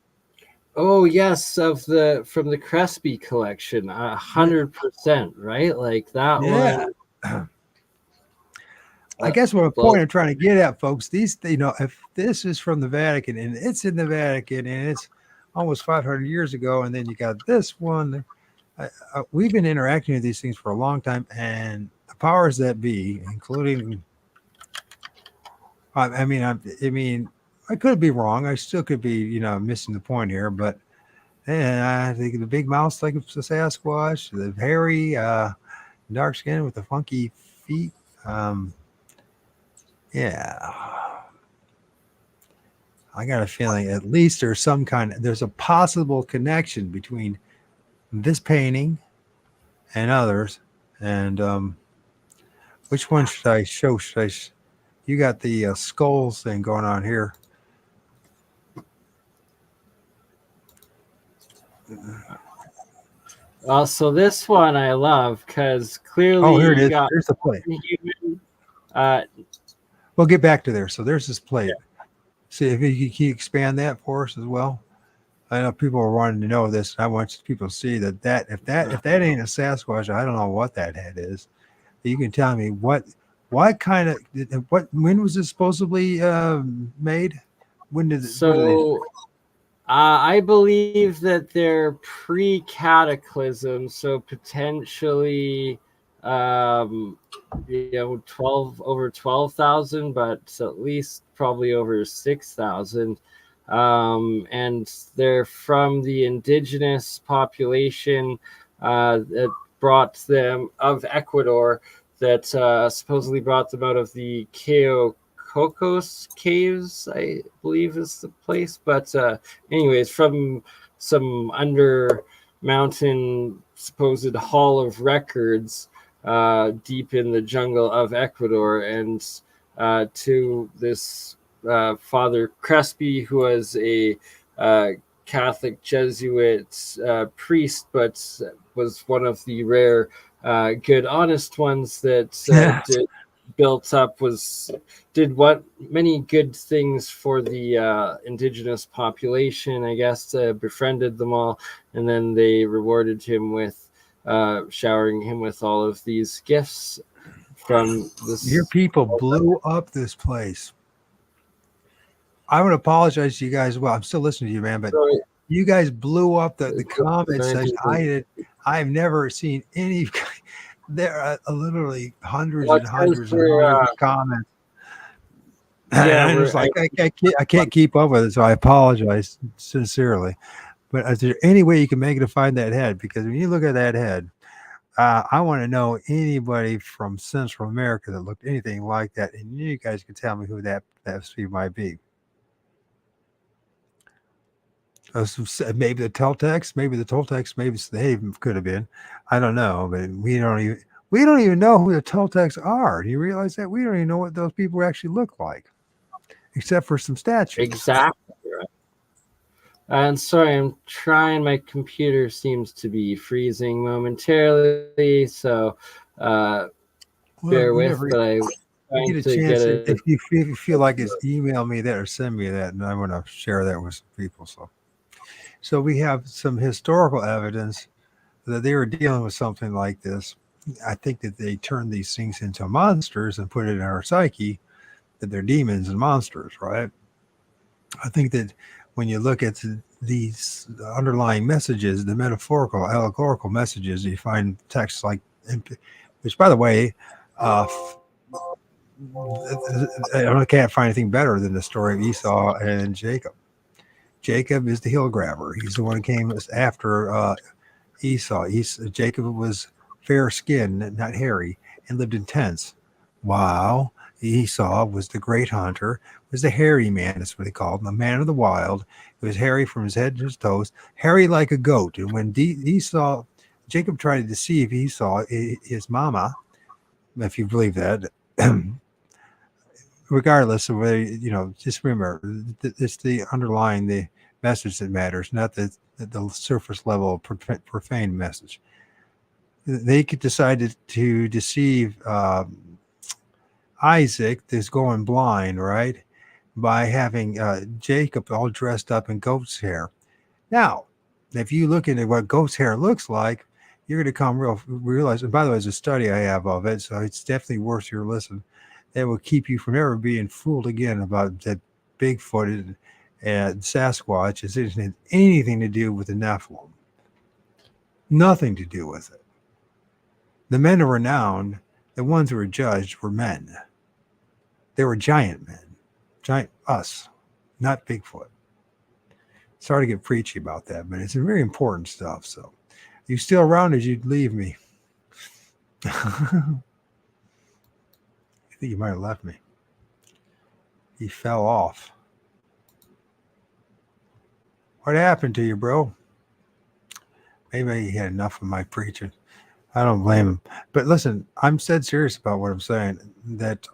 Oh yes, from the Crespi collection, 100%, right? Like that Yeah. one. I guess what a point I'm trying to get at, folks, these, if this is from the Vatican and it's in the Vatican and it's almost 500 years ago, and then you got this one, we've been interacting with these things for a long time, and the powers that be, including, I mean, I could be wrong. I still could be, missing the point here, but I think the big mouse like it's a Sasquatch, the hairy, dark skin with the funky feet. Yeah. I got a feeling at least there's a possible connection between this painting and others. And which one should I show? You got the skulls thing going on here. So this one I love because clearly here it you is. got There's the plate. human. We'll get back to there. So there's this plate. Yeah. See if you can expand that for us as well. I know people are wanting to know this. I want people to see that if that ain't a Sasquatch, I don't know what that head is. You can tell me when was this supposedly made? When did it? So I believe that they're pre-cataclysm, so potentially 12,000, but at least probably over 6,000. And they're from the indigenous population that brought them of Ecuador, that supposedly brought them out of the Cocos Caves, I believe is the place. But anyways, from some under mountain supposed hall of records deep in the jungle of Ecuador, and to this Father Crespi, who was a Catholic Jesuit priest, but was one of the rare good, honest ones that did many good things for the indigenous population, I guess, befriended them all, and then they rewarded him with showering him with all of these gifts from this. Your people blew up this place. I want to apologize to you guys. Well, I'm still listening to you, man, but you guys blew up the comment section. I've never seen any. There are literally hundreds and hundreds of comments. Yeah, and it's like I can't keep up with it, so I apologize sincerely. But is there any way you can make it to find that head? Because when you look at that head, I want to know anybody from Central America that looked anything like that, and you guys can tell me who that Steve might be. Maybe the Toltecs, maybe they could have been. I don't know, but we don't even know who the Toltecs are. Do you realize that? We don't even know what those people actually look like, except for some statues. Exactly. Right. And sorry, I'm trying. My computer seems to be freezing momentarily, so bear with. But I get a chance. If you feel like it's, email me that or send me that, and I want to share that with some people. So we have some historical evidence that they were dealing with something like this. I think that they turned these things into monsters and put it in our psyche that they're demons and monsters, right? I think that when you look at these underlying messages, the metaphorical, allegorical messages, you find texts like, which, by the way, I can't find anything better than the story of Esau and Jacob. Jacob is the hill grabber. He's the one who came after Esau. Jacob was fair skinned, not hairy, and lived in tents. Wow. Esau was the great hunter, was the hairy man, that's what they called him, a man of the wild. He was hairy from his head to his toes, hairy like a goat. And when Jacob tried to deceive Esau, his mama, if you believe that, regardless of whether, just remember, it's the underlying the message that matters, not the surface level profane message. They could decide to deceive Isaac, that's going blind, right, by having Jacob all dressed up in goat's hair. Now, if you look into what goat's hair looks like, you're going to realize. And by the way, there's a study I have of it, so it's definitely worth your listen. That will keep you from ever being fooled again about that Bigfoot and Sasquatch is anything to do with the Nephilim. Nothing to do with it. The men of renown, the ones who were judged, were men. They were giant men. Giant us, not Bigfoot. Sorry to get preachy about that, but it's very important stuff. So, you still around as you'd leave me? I think you might have left me. He fell off. What happened to you, bro? Maybe he had enough of my preaching. I don't blame him. But listen, I'm dead serious about what I'm saying. That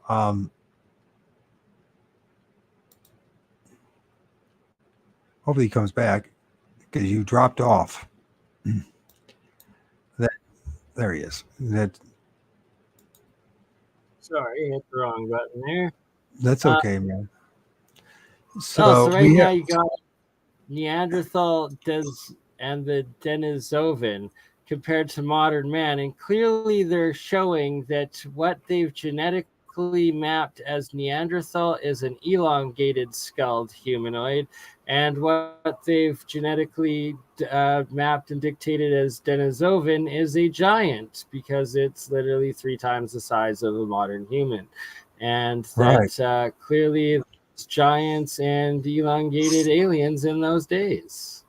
hopefully he comes back because you dropped off. There he is. Sorry, hit the wrong button there. That's okay, man. So right now you got Neanderthal and the Denisovan compared to modern man, and clearly they're showing that what they've genetically mapped as Neanderthal is an elongated skulled humanoid, and what they've genetically mapped and dictated as Denisovan is a giant, because it's literally 3 times the size of a modern human. And that clearly giants and elongated aliens in those days,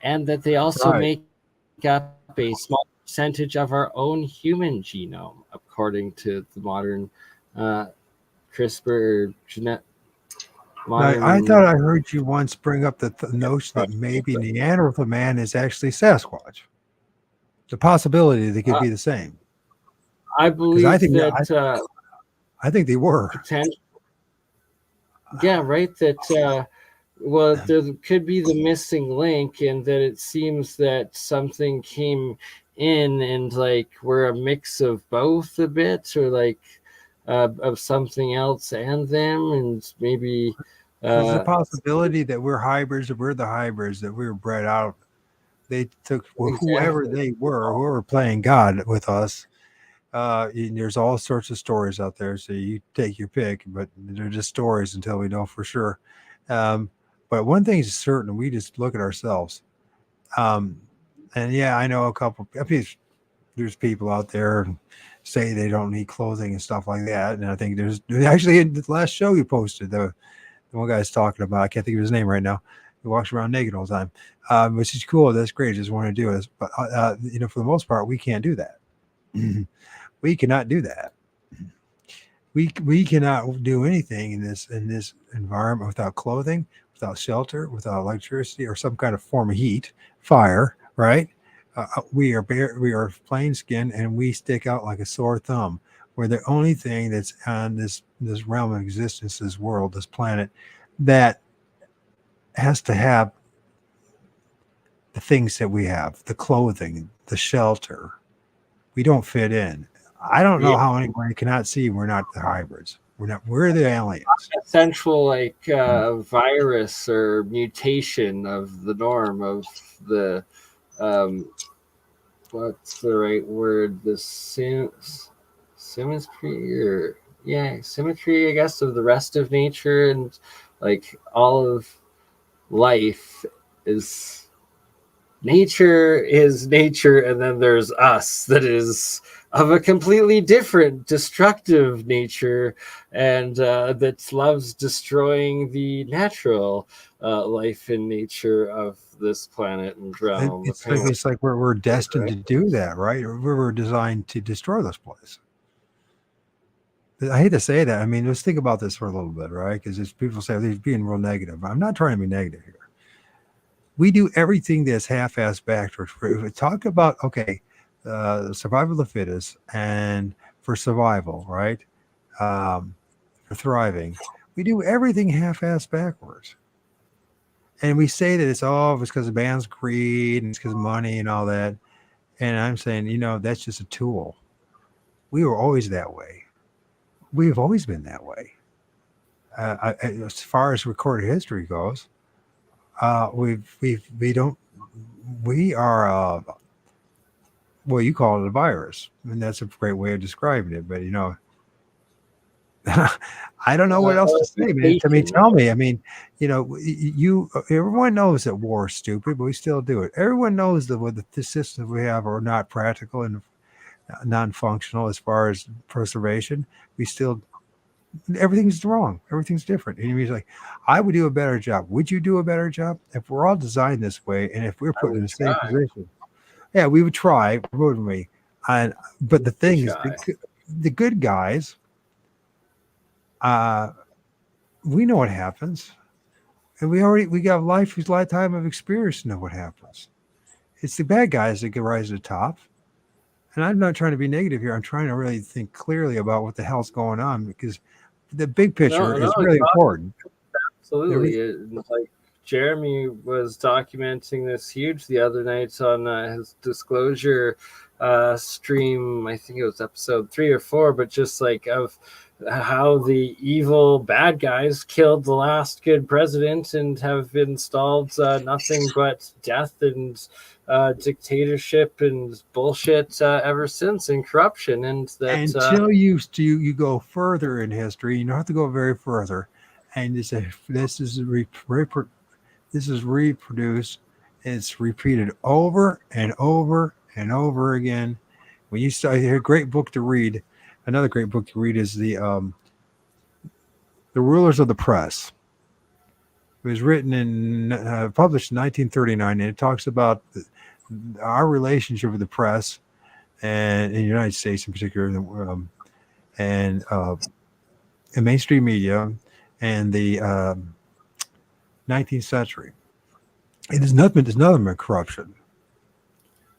and that they also make up a small percentage of our own human genome, according to the modern CRISPR genetic. I thought I heard you once bring up the notion that maybe Neanderthal man is actually Sasquatch. The possibility they could be the same. I believe I think they were. Potential. Yeah, right. That well, there could be the missing link, and that it seems that something came in and like we're a mix of both a bit, or like of something else and them, and maybe there's a possibility that we're hybrids, that we're the hybrids, that we were bred out. They took whoever they were, whoever playing God with us. There's all sorts of stories out there, so you take your pick, but they're just stories until we know for sure. But one thing is certain, we just look at ourselves. And yeah, I know a couple. There's people out there say they don't need clothing and stuff like that. And I think there's actually in the last show you posted, the one guy's talking about, I can't think of his name right now. He walks around naked all the time, which is cool. That's great. I just want to do it. But, for the most part, we can't do that. We cannot do that. We cannot do anything in this environment without clothing, without shelter, without electricity, or some kind of form of heat, fire. Right? We are plain skin, and we stick out like a sore thumb. We're the only thing that's on this realm of existence, this world, this planet, that has to have the things that we have: the clothing, the shelter. We don't fit in. I don't know how anybody cannot see we're not the hybrids. We're the aliens. Essential like virus or mutation of the norm of the what's the right word? The symmetry, or symmetry, I guess, of the rest of nature, and like all of life is nature, and then there's us that is of a completely different destructive nature, and that loves destroying the natural life and nature of this planet and realm. It's like we're destined to do that, right? Or we were designed to destroy this place. I hate to say that. I mean, let's think about this for a little bit, right? Because people say they're being real negative. I'm not trying to be negative here. We do everything that's half-assed backwards. Talk about, okay, survival of the fittest, and for survival, right? For thriving, we do everything half-assed backwards. And we say that it's because of man's greed and it's because of money and all that. And I'm saying, that's just a tool. We were always that way. We've always been that way. As far as recorded history goes, we are well, you call it a virus, and that's a great way of describing it. But I don't know what else to say, man. I mean, tell me. I mean, everyone knows that war is stupid, but we still do it. Everyone knows that the systems we have are not practical and non-functional as far as preservation. We still, everything's wrong. Everything's different. And he's like, I would do a better job. Would you do a better job if we're all designed this way? And if we're put in the same position, yeah, we would try, wouldn't we? But the thing is, the good guys, we know what happens, and we got lifetime of experience to know what happens. It's the bad guys that get rise to the top. And I'm not trying to be negative here. I'm trying to really think clearly about what the hell's going on, because the big picture is really important. Absolutely. Like Jeremy was documenting this huge the other night on his disclosure stream. I think it was episode 3 or 4, but just like of how the evil bad guys killed the last good president and have installed nothing but death and dictatorship and bullshit ever since, and corruption. And that until you go further in history, you don't have to go very further, and this is reproduced. It's repeated over and over and over again. When you start, a great book to read. Another great book to read is the Rulers of the Press. It was written published in 1939, and it talks about our relationship with the press, and in the United States in particular, and mainstream media, and the 19th century. It is nothing but corruption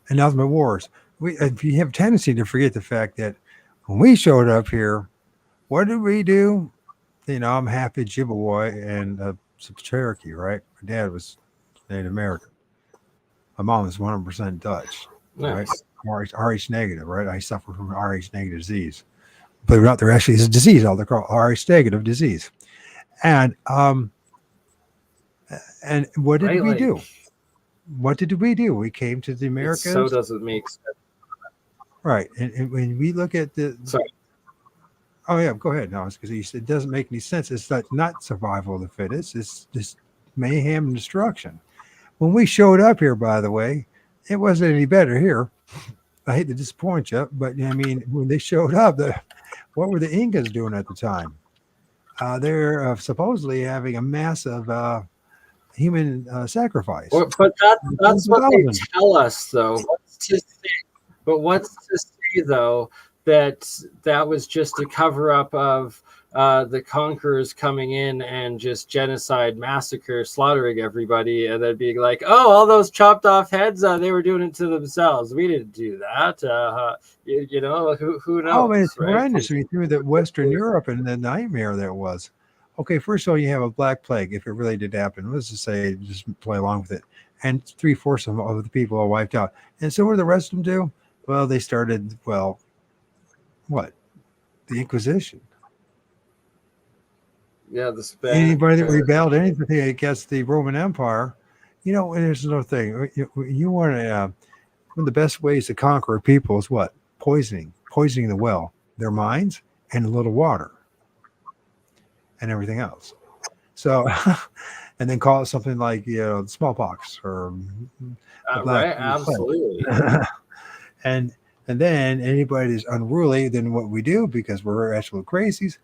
and nothing but wars. We have a tendency to forget the fact that when we showed up here, what did we do? I'm half Ojibwe and some Cherokee, right? My dad was Native American. My mom was 100% Dutch, right? Rh negative, right? I suffer from Rh negative disease. Believe it or not, there actually is a disease out there called Rh negative disease. And what did we do? What did we do? We came to the Americans. So doesn't make sense. Right. And when we look at the... Sorry. Oh, yeah, go ahead. No, it's because it doesn't make any sense. It's not survival of the fittest. It's just mayhem and destruction. When we showed up here, by the way, it wasn't any better here. I hate to disappoint you, but I mean, when they showed up, what were the Incas doing at the time? They're supposedly having a massive human sacrifice. But that's what they tell us, though. What's to say, though, that was just a cover-up of the conquerors coming in and just genocide, massacre, slaughtering everybody, and then being like, oh, all those chopped off heads, they were doing it to themselves. We didn't do that. Who knows? Oh, man, it's horrendous. We threw that Western Europe and the nightmare that was. Okay, first of all, you have a black plague, if it really did happen. Let's just say, just play along with it. And 3/4 of the people are wiped out. And so what do the rest of them do? Well, they started, what? The Inquisition. Yeah, anybody that rebelled anything against the Roman Empire, and there's another thing. You want to one of the best ways to conquer a people is what? Poisoning the well, their minds, and a little water, and everything else. So, and then call it something like smallpox or right, absolutely. And And then anybody that's unruly, then what we do, because we're absolute crazies,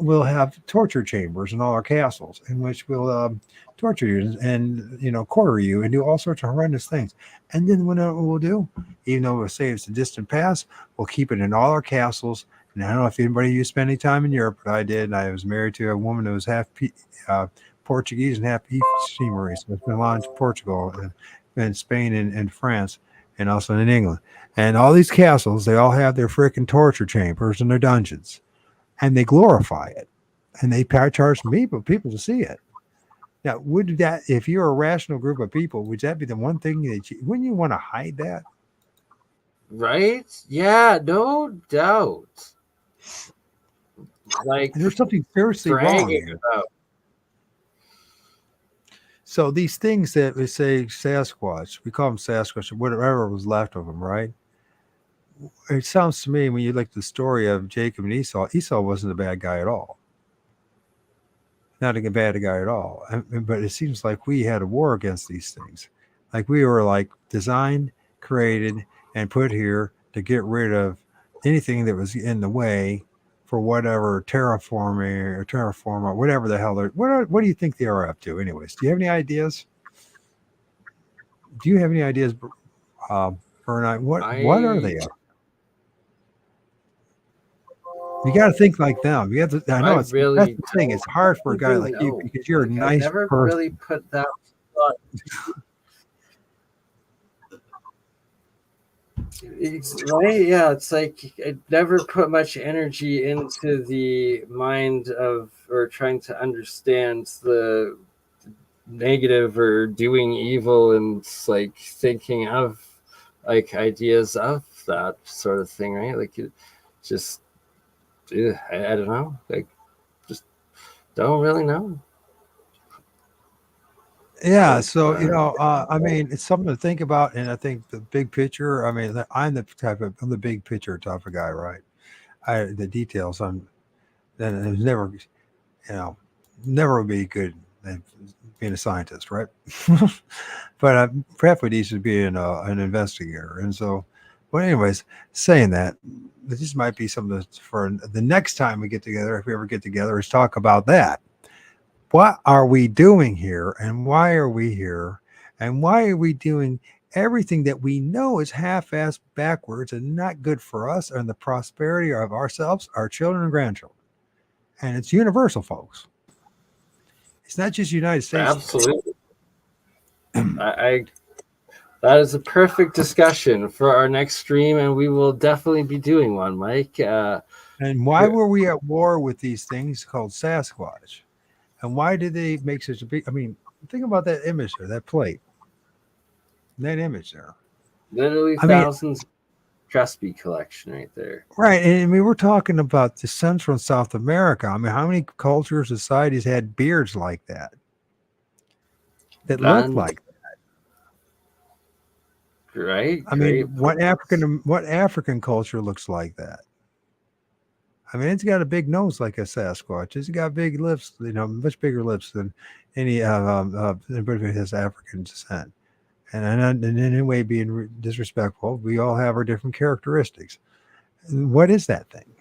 we'll have torture chambers in all our castles in which we'll torture you and quarter you and do all sorts of horrendous things. And then what we'll do, even though we'll say it's a distant past, we'll keep it in all our castles. And I don't know if anybody you spend any time in Europe, but I did. And I was married to a woman who was half Portuguese and half East Timor. So it's been a lot in Portugal and Spain and France and also in England. And all these castles, they all have their freaking torture chambers and their dungeons. And they glorify it. And they charge people to see it. Now, would that, if you're a rational group of people, would that be the one thing that wouldn't you want to hide that? Right? Yeah, no doubt. Like, and there's something seriously wrong here. So these things that we say Sasquatch, we call them Sasquatch, or whatever was left of them, right? It sounds to me when you look at the story of Jacob and Esau wasn't a bad guy at all. Not a bad guy at all. But it seems like we had a war against these things. Like we were like designed, created, and put here to get rid of anything that was in the way for whatever terraform or whatever the hell they're. What do you think they are up to, anyways? Do you have any ideas? Bernard? What are they up? You got to think like them. You have to. I know that's the thing. It's hard for a guy like you because you're a nice never person. Really put that. Right? Yeah, it's like I never put much energy into the mind of or trying to understand the negative or doing evil and like thinking of like ideas of that sort of thing, right? Like it just. I don't know. Like, just don't really know. Yeah, so I mean, it's something to think about, and I think the big picture. I mean, I'm the big picture type of guy, right? The details then it's never, never would be good at being a scientist, right? But perhaps we need to be an investigator, and so. But anyways, saying that, this might be something for the next time we get together, if we ever get together, is talk about that. What are we doing here, and why are we here, and why are we doing everything that we know is half-assed backwards and not good for us and the prosperity of ourselves, our children, and grandchildren? And it's universal, folks. It's not just United States. Absolutely. That is a perfect discussion for our next stream, and we will definitely be doing one, Mike. And why were we at war with these things called Sasquatch? And why did they make such a big? I mean, think about that image there, that plate, that image there. Literally thousands of Crespi collection right there. Right, and we were talking about the Central and South America. I mean, how many cultures, societies had beards like that? That looked like. Right. I mean, what African culture looks like that? I mean, it's got a big nose like a Sasquatch. It's got big lips, much bigger lips than any anybody who has African descent. And in any way being disrespectful, we all have our different characteristics. What is that thing?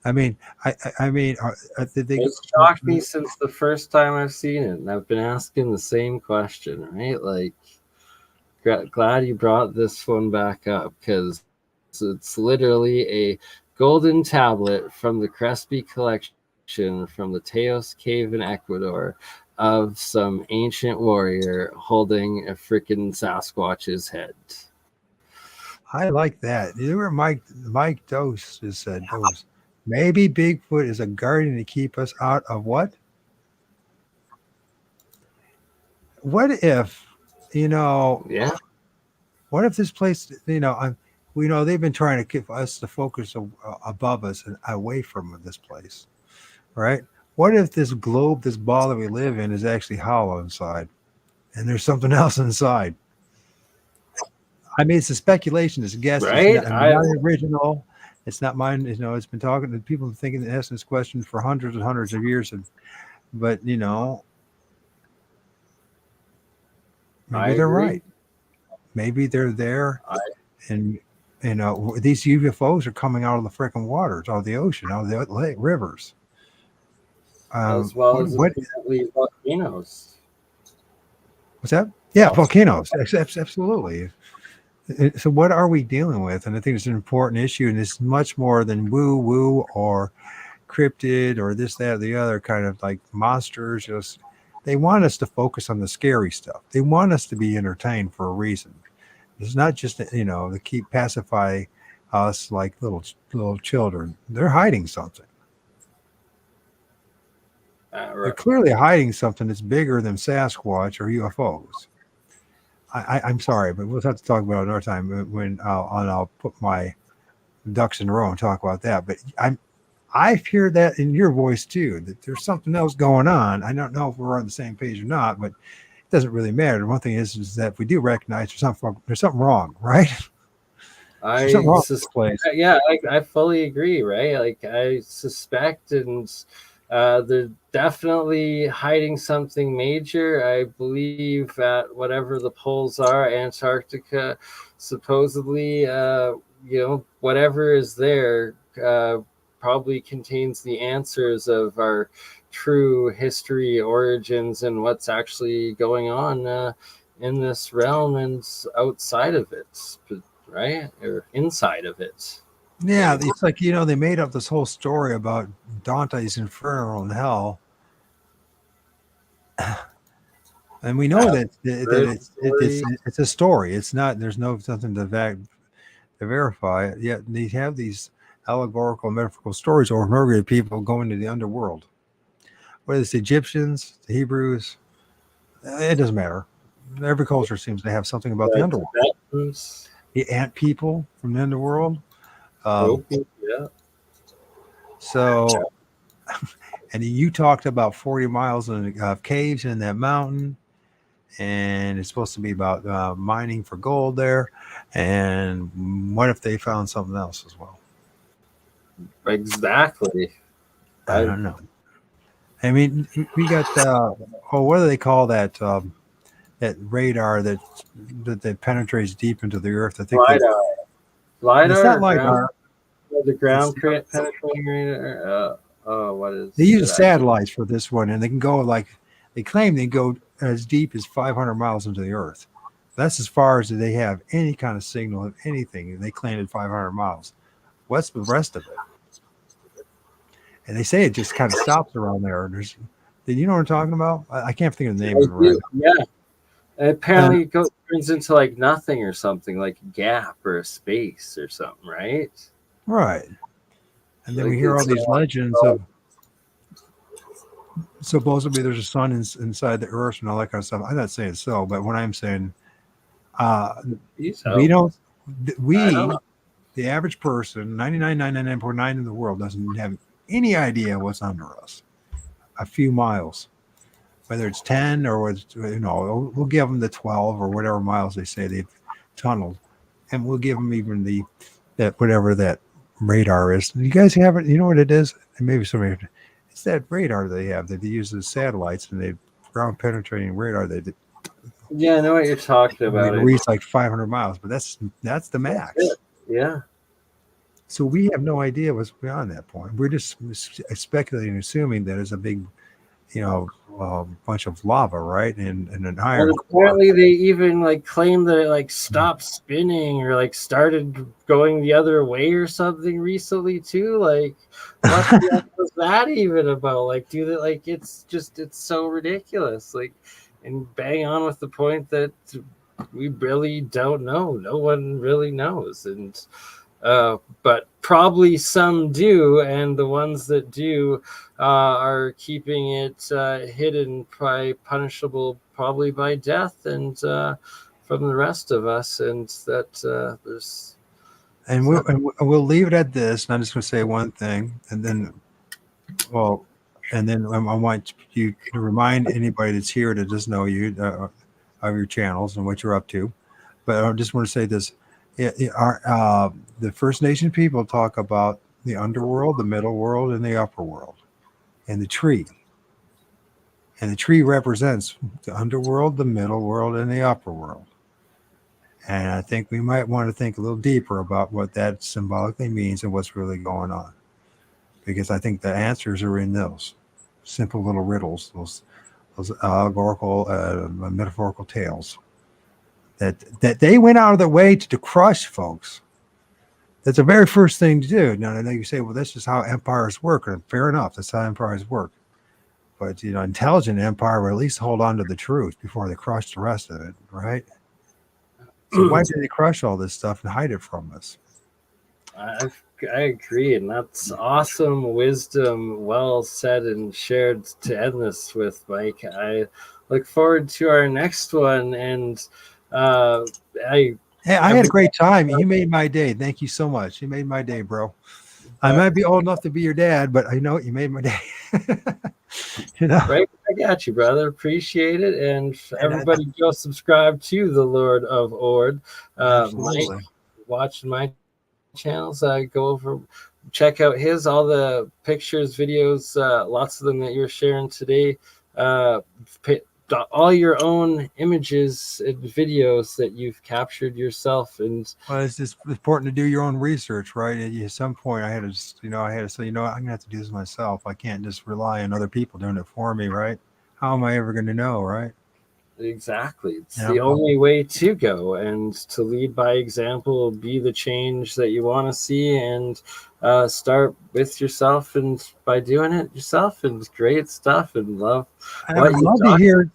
I mean, it's shocked me since the first time I've seen it, and I've been asking the same question, right? Like, glad you brought this one back up because it's literally a golden tablet from the Crespi collection from the Teos Cave in Ecuador of some ancient warrior holding a freaking Sasquatch's head. I like that. You know where Mike Dose just said those. Maybe Bigfoot is a guardian to keep us out of what? What if, what if this place, we know they've been trying to keep us to focus above us and away from this place, right? What if this globe, this ball that we live in is actually hollow inside and there's something else inside? I mean, it's a speculation, it's a guess. Right? It's not original. It's not mine. It's been talking to people thinking and asking this question for hundreds and hundreds of years. But maybe they're right. Maybe they're there, I- and these UFOs are coming out of the freaking waters, out of the ocean, out of the rivers. as well What as what apparently volcanoes. was that? Yeah, Also, volcanoes. Absolutely. So what are we dealing with? And I think it's an important issue, and it's much more than woo woo or cryptid or this, that, or the other kind of like monsters. Just they want us to focus on the scary stuff. They want us to be entertained for a reason. It's not just to keep pacify us like little children. They're hiding something. They're right. clearly hiding something that's bigger than Sasquatch or UFOs. I'm sorry, but we'll have to talk about it another time when I'll put my ducks in a row and talk about that. But I hear that in your voice too, that there's something else going on. I don't know if we're on the same page or not, but it doesn't really matter. One thing is that if we do recognize there's something wrong, right? There's something I wrong with this suspect, place. yeah, I fully agree, right? Like I suspect, and they're definitely hiding something major. I believe that whatever the poles are, Antarctica, supposedly, whatever is there, probably contains the answers of our true history, origins, and what's actually going on in this realm and outside of it. Right, or inside of it. Yeah, Maybe. it's like they made up this whole story about Dante's Inferno and hell, and we know that it's a story. It's not. There's something to verify it. Yet they have these allegorical, metaphorical stories over and people going to the underworld. Whether it's the Egyptians, the Hebrews, it doesn't matter. Every culture seems to have something about the underworld. Tibetans, The ant people from the underworld. yeah. So, and you talked about 40 miles of caves in that mountain, and it's supposed to be about mining for gold there. And what if they found something else as well? Exactly. I don't know. I mean, we got what do they call that? That radar that penetrates deep into the earth. I think LiDAR. it's not Ground, LiDAR. the ground penetrating radar. What is They use it satellites for this one, and they can go they claim they go as deep as 500 miles into the earth. That's as far as they have any kind of signal of anything. They claim at 500 miles. What's the rest of it? And they say it just kind of stops around there. Do you know what I'm talking about? I can't think of the name of it right now. Yeah. And apparently it turns into like nothing or something, like a gap or a space or something, right? Right. And then Like we hear all it's, these legends of supposedly there's a sun inside the earth and all that kind of stuff. I'm not saying so, but what I'm saying, we don't, the average person, 99.999.9 in the world doesn't have any idea what's under us. A few miles, whether it's 10 or we'll give them the 12 or whatever miles they say they've tunneled, and we'll give them even that whatever that radar is. You guys have it? You know what it is? And maybe somebody. It's that radar they have that they use as satellites, and they ground penetrating radar. Yeah, I know what you're talking about. They reach like 500 miles, but that's the max. Yeah. So we have no idea what's beyond that point. We're just speculating, assuming that it's a big, bunch of lava, right? And an iron. And apparently, they even like claim that it like stopped spinning or like started going the other way or something recently too. Like, what the heck was that even about? Like, do that? Like, it's so ridiculous. Like, and bang on with the point that we really don't know. No one really knows, and but probably some do, and the ones that do are keeping it hidden, punishable probably by death, and from the rest of us. And that there's. And we'll leave it at this. And I'm just going to say one thing, and then, I want you to remind anybody that's here that doesn't know you of your channels and what you're up to. But I just want to say this: the First Nation people talk about the underworld, the middle world, and the upper world, and the tree. And the tree represents the underworld, the middle world, and the upper world. And I think we might want to think a little deeper about what that symbolically means and what's really going on. Because I think the answers are in those simple little riddles, those allegorical, metaphorical tales that they went out of their way to crush, folks. That's the very first thing to do. Now, I know you say, well, this is how empires work. And fair enough, that's how empires work. But, intelligent empire will at least hold on to the truth before they crush the rest of it, right? So why did they crush all this stuff and hide it from us? I agree, and that's awesome wisdom, well said and shared to end this with, Mike. I look forward to our next one, and I Hey, I had a great time. You made my day. Thank you so much. You made my day, bro. I might be old enough to be your dad, but I know you made my day. Right, I got you, brother. Appreciate it, and everybody go subscribe to the Lord of Ord. Mike, watching my channels, go over, check out all the pictures, videos, lots of them that you're sharing today. All your own images and videos that you've captured yourself. And it's just important to do your own research, right? At some point I had to say, I'm gonna have to do this myself. I can't just rely on other people doing it for me, right? How am I ever going to know, right? Exactly. It's the only way to go, and to lead by example, be the change that you want to see, and start with yourself, and by doing it yourself, and great stuff, and love. And I would love to hear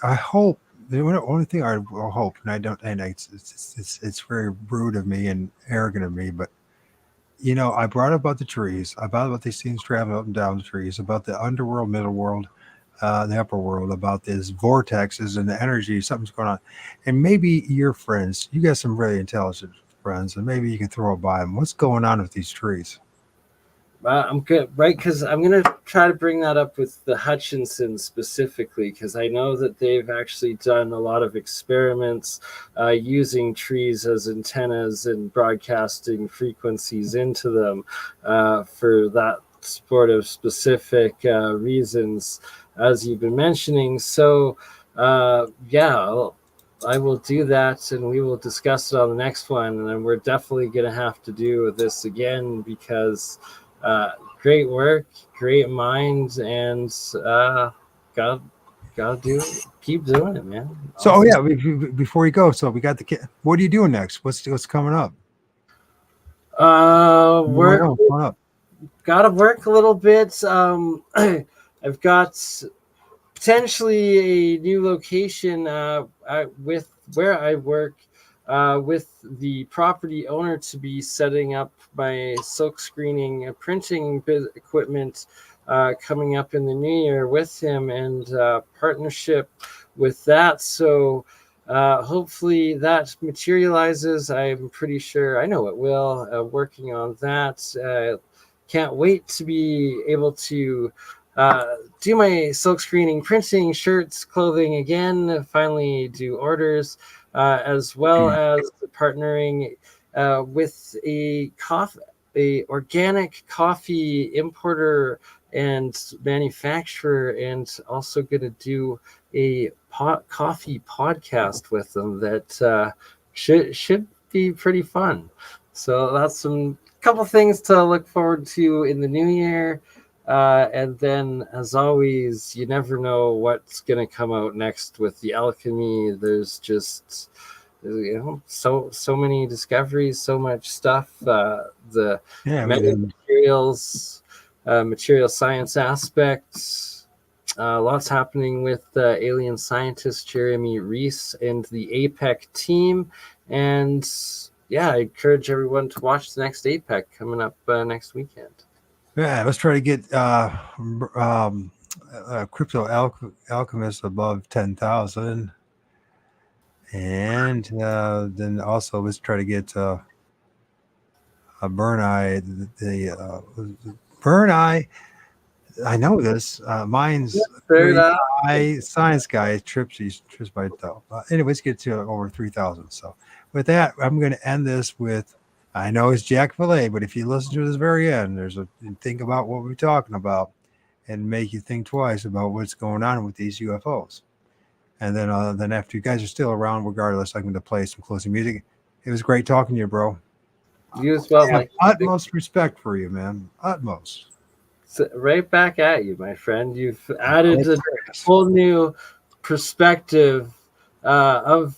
I hope the only thing I will hope, and I don't, and it's very rude of me and arrogant of me, but I brought up about the trees, about what these things traveling up and down the trees, about the underworld, middle world, the upper world, about these vortexes and the energy, something's going on. And maybe your friends, you got some really intelligent friends, and maybe you can throw it by them. What's going on with these trees? I'm good, right? Because I'm going to try to bring that up with the Hutchinson specifically, because I know that they've actually done a lot of experiments using trees as antennas and broadcasting frequencies into them for that sort of specific reasons, as you've been mentioning. So, I will do that, and we will discuss it on the next one. And then we're definitely going to have to do this again, because great work, great minds, and gotta do it. Keep doing it, man. So, awesome. Before we go, so we got what are you doing next? What's coming up? Gotta work a little bit. I've got potentially a new location with where I work, with the property owner, to be setting up my silk screening printing equipment coming up in the new year with him, and partnership with that. So hopefully that materializes. I'm pretty sure, I know it will. Working on that. Can't wait to be able to do my silk screening printing, shirts, clothing again, finally do orders, as well as partnering with a organic coffee importer and manufacturer, and also going to do a coffee podcast with them that should be pretty fun. So that's some couple things to look forward to in the new year. And then, as always, you never know what's going to come out next with the alchemy. There's just, so many discoveries, so much stuff. The materials, material science aspects, lots happening with alien scientist Jeremy Reese and the APEC team. And I encourage everyone to watch the next APEC coming up next weekend. Yeah, let's try to get crypto alchemists above 10,000, and then also let's try to get Burn Eye. Burn Eye. I know this. Mine's science guy trips by itself. Anyways, get to over 3,000. So with that, I'm going to end this with. I know it's Jack Valet, but if you listen to this very end, think about what we're talking about, and make you think twice about what's going on with these UFOs. And then after you guys are still around, regardless, I'm going to play some closing music. It was great talking to you, bro. You as well, I have Mike. utmost respect for you, man. Utmost. Right back at you, my friend. You've added a Yes. whole new perspective of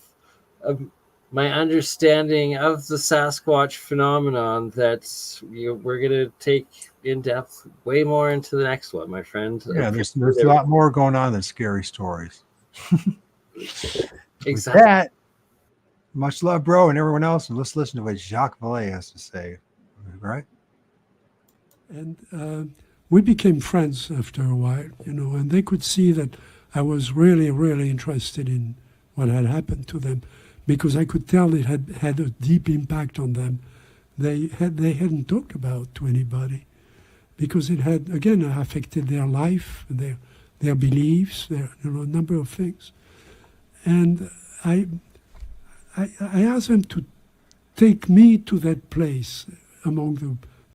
my understanding of the Sasquatch phenomenon that we're going to take in depth way more into the next one, my friend. Yeah, there's a lot more going on than scary stories. With Exactly. that, much love, bro, and everyone else. And let's listen to what Jacques Vallée has to say. Right? And we became friends after a while, and they could see that I was really, really interested in what had happened to them, because I could tell it had had a deep impact on them. They hadn't talked about to anybody, because it had, again, affected their life, their beliefs, a number of things. And I asked them to take me to that place among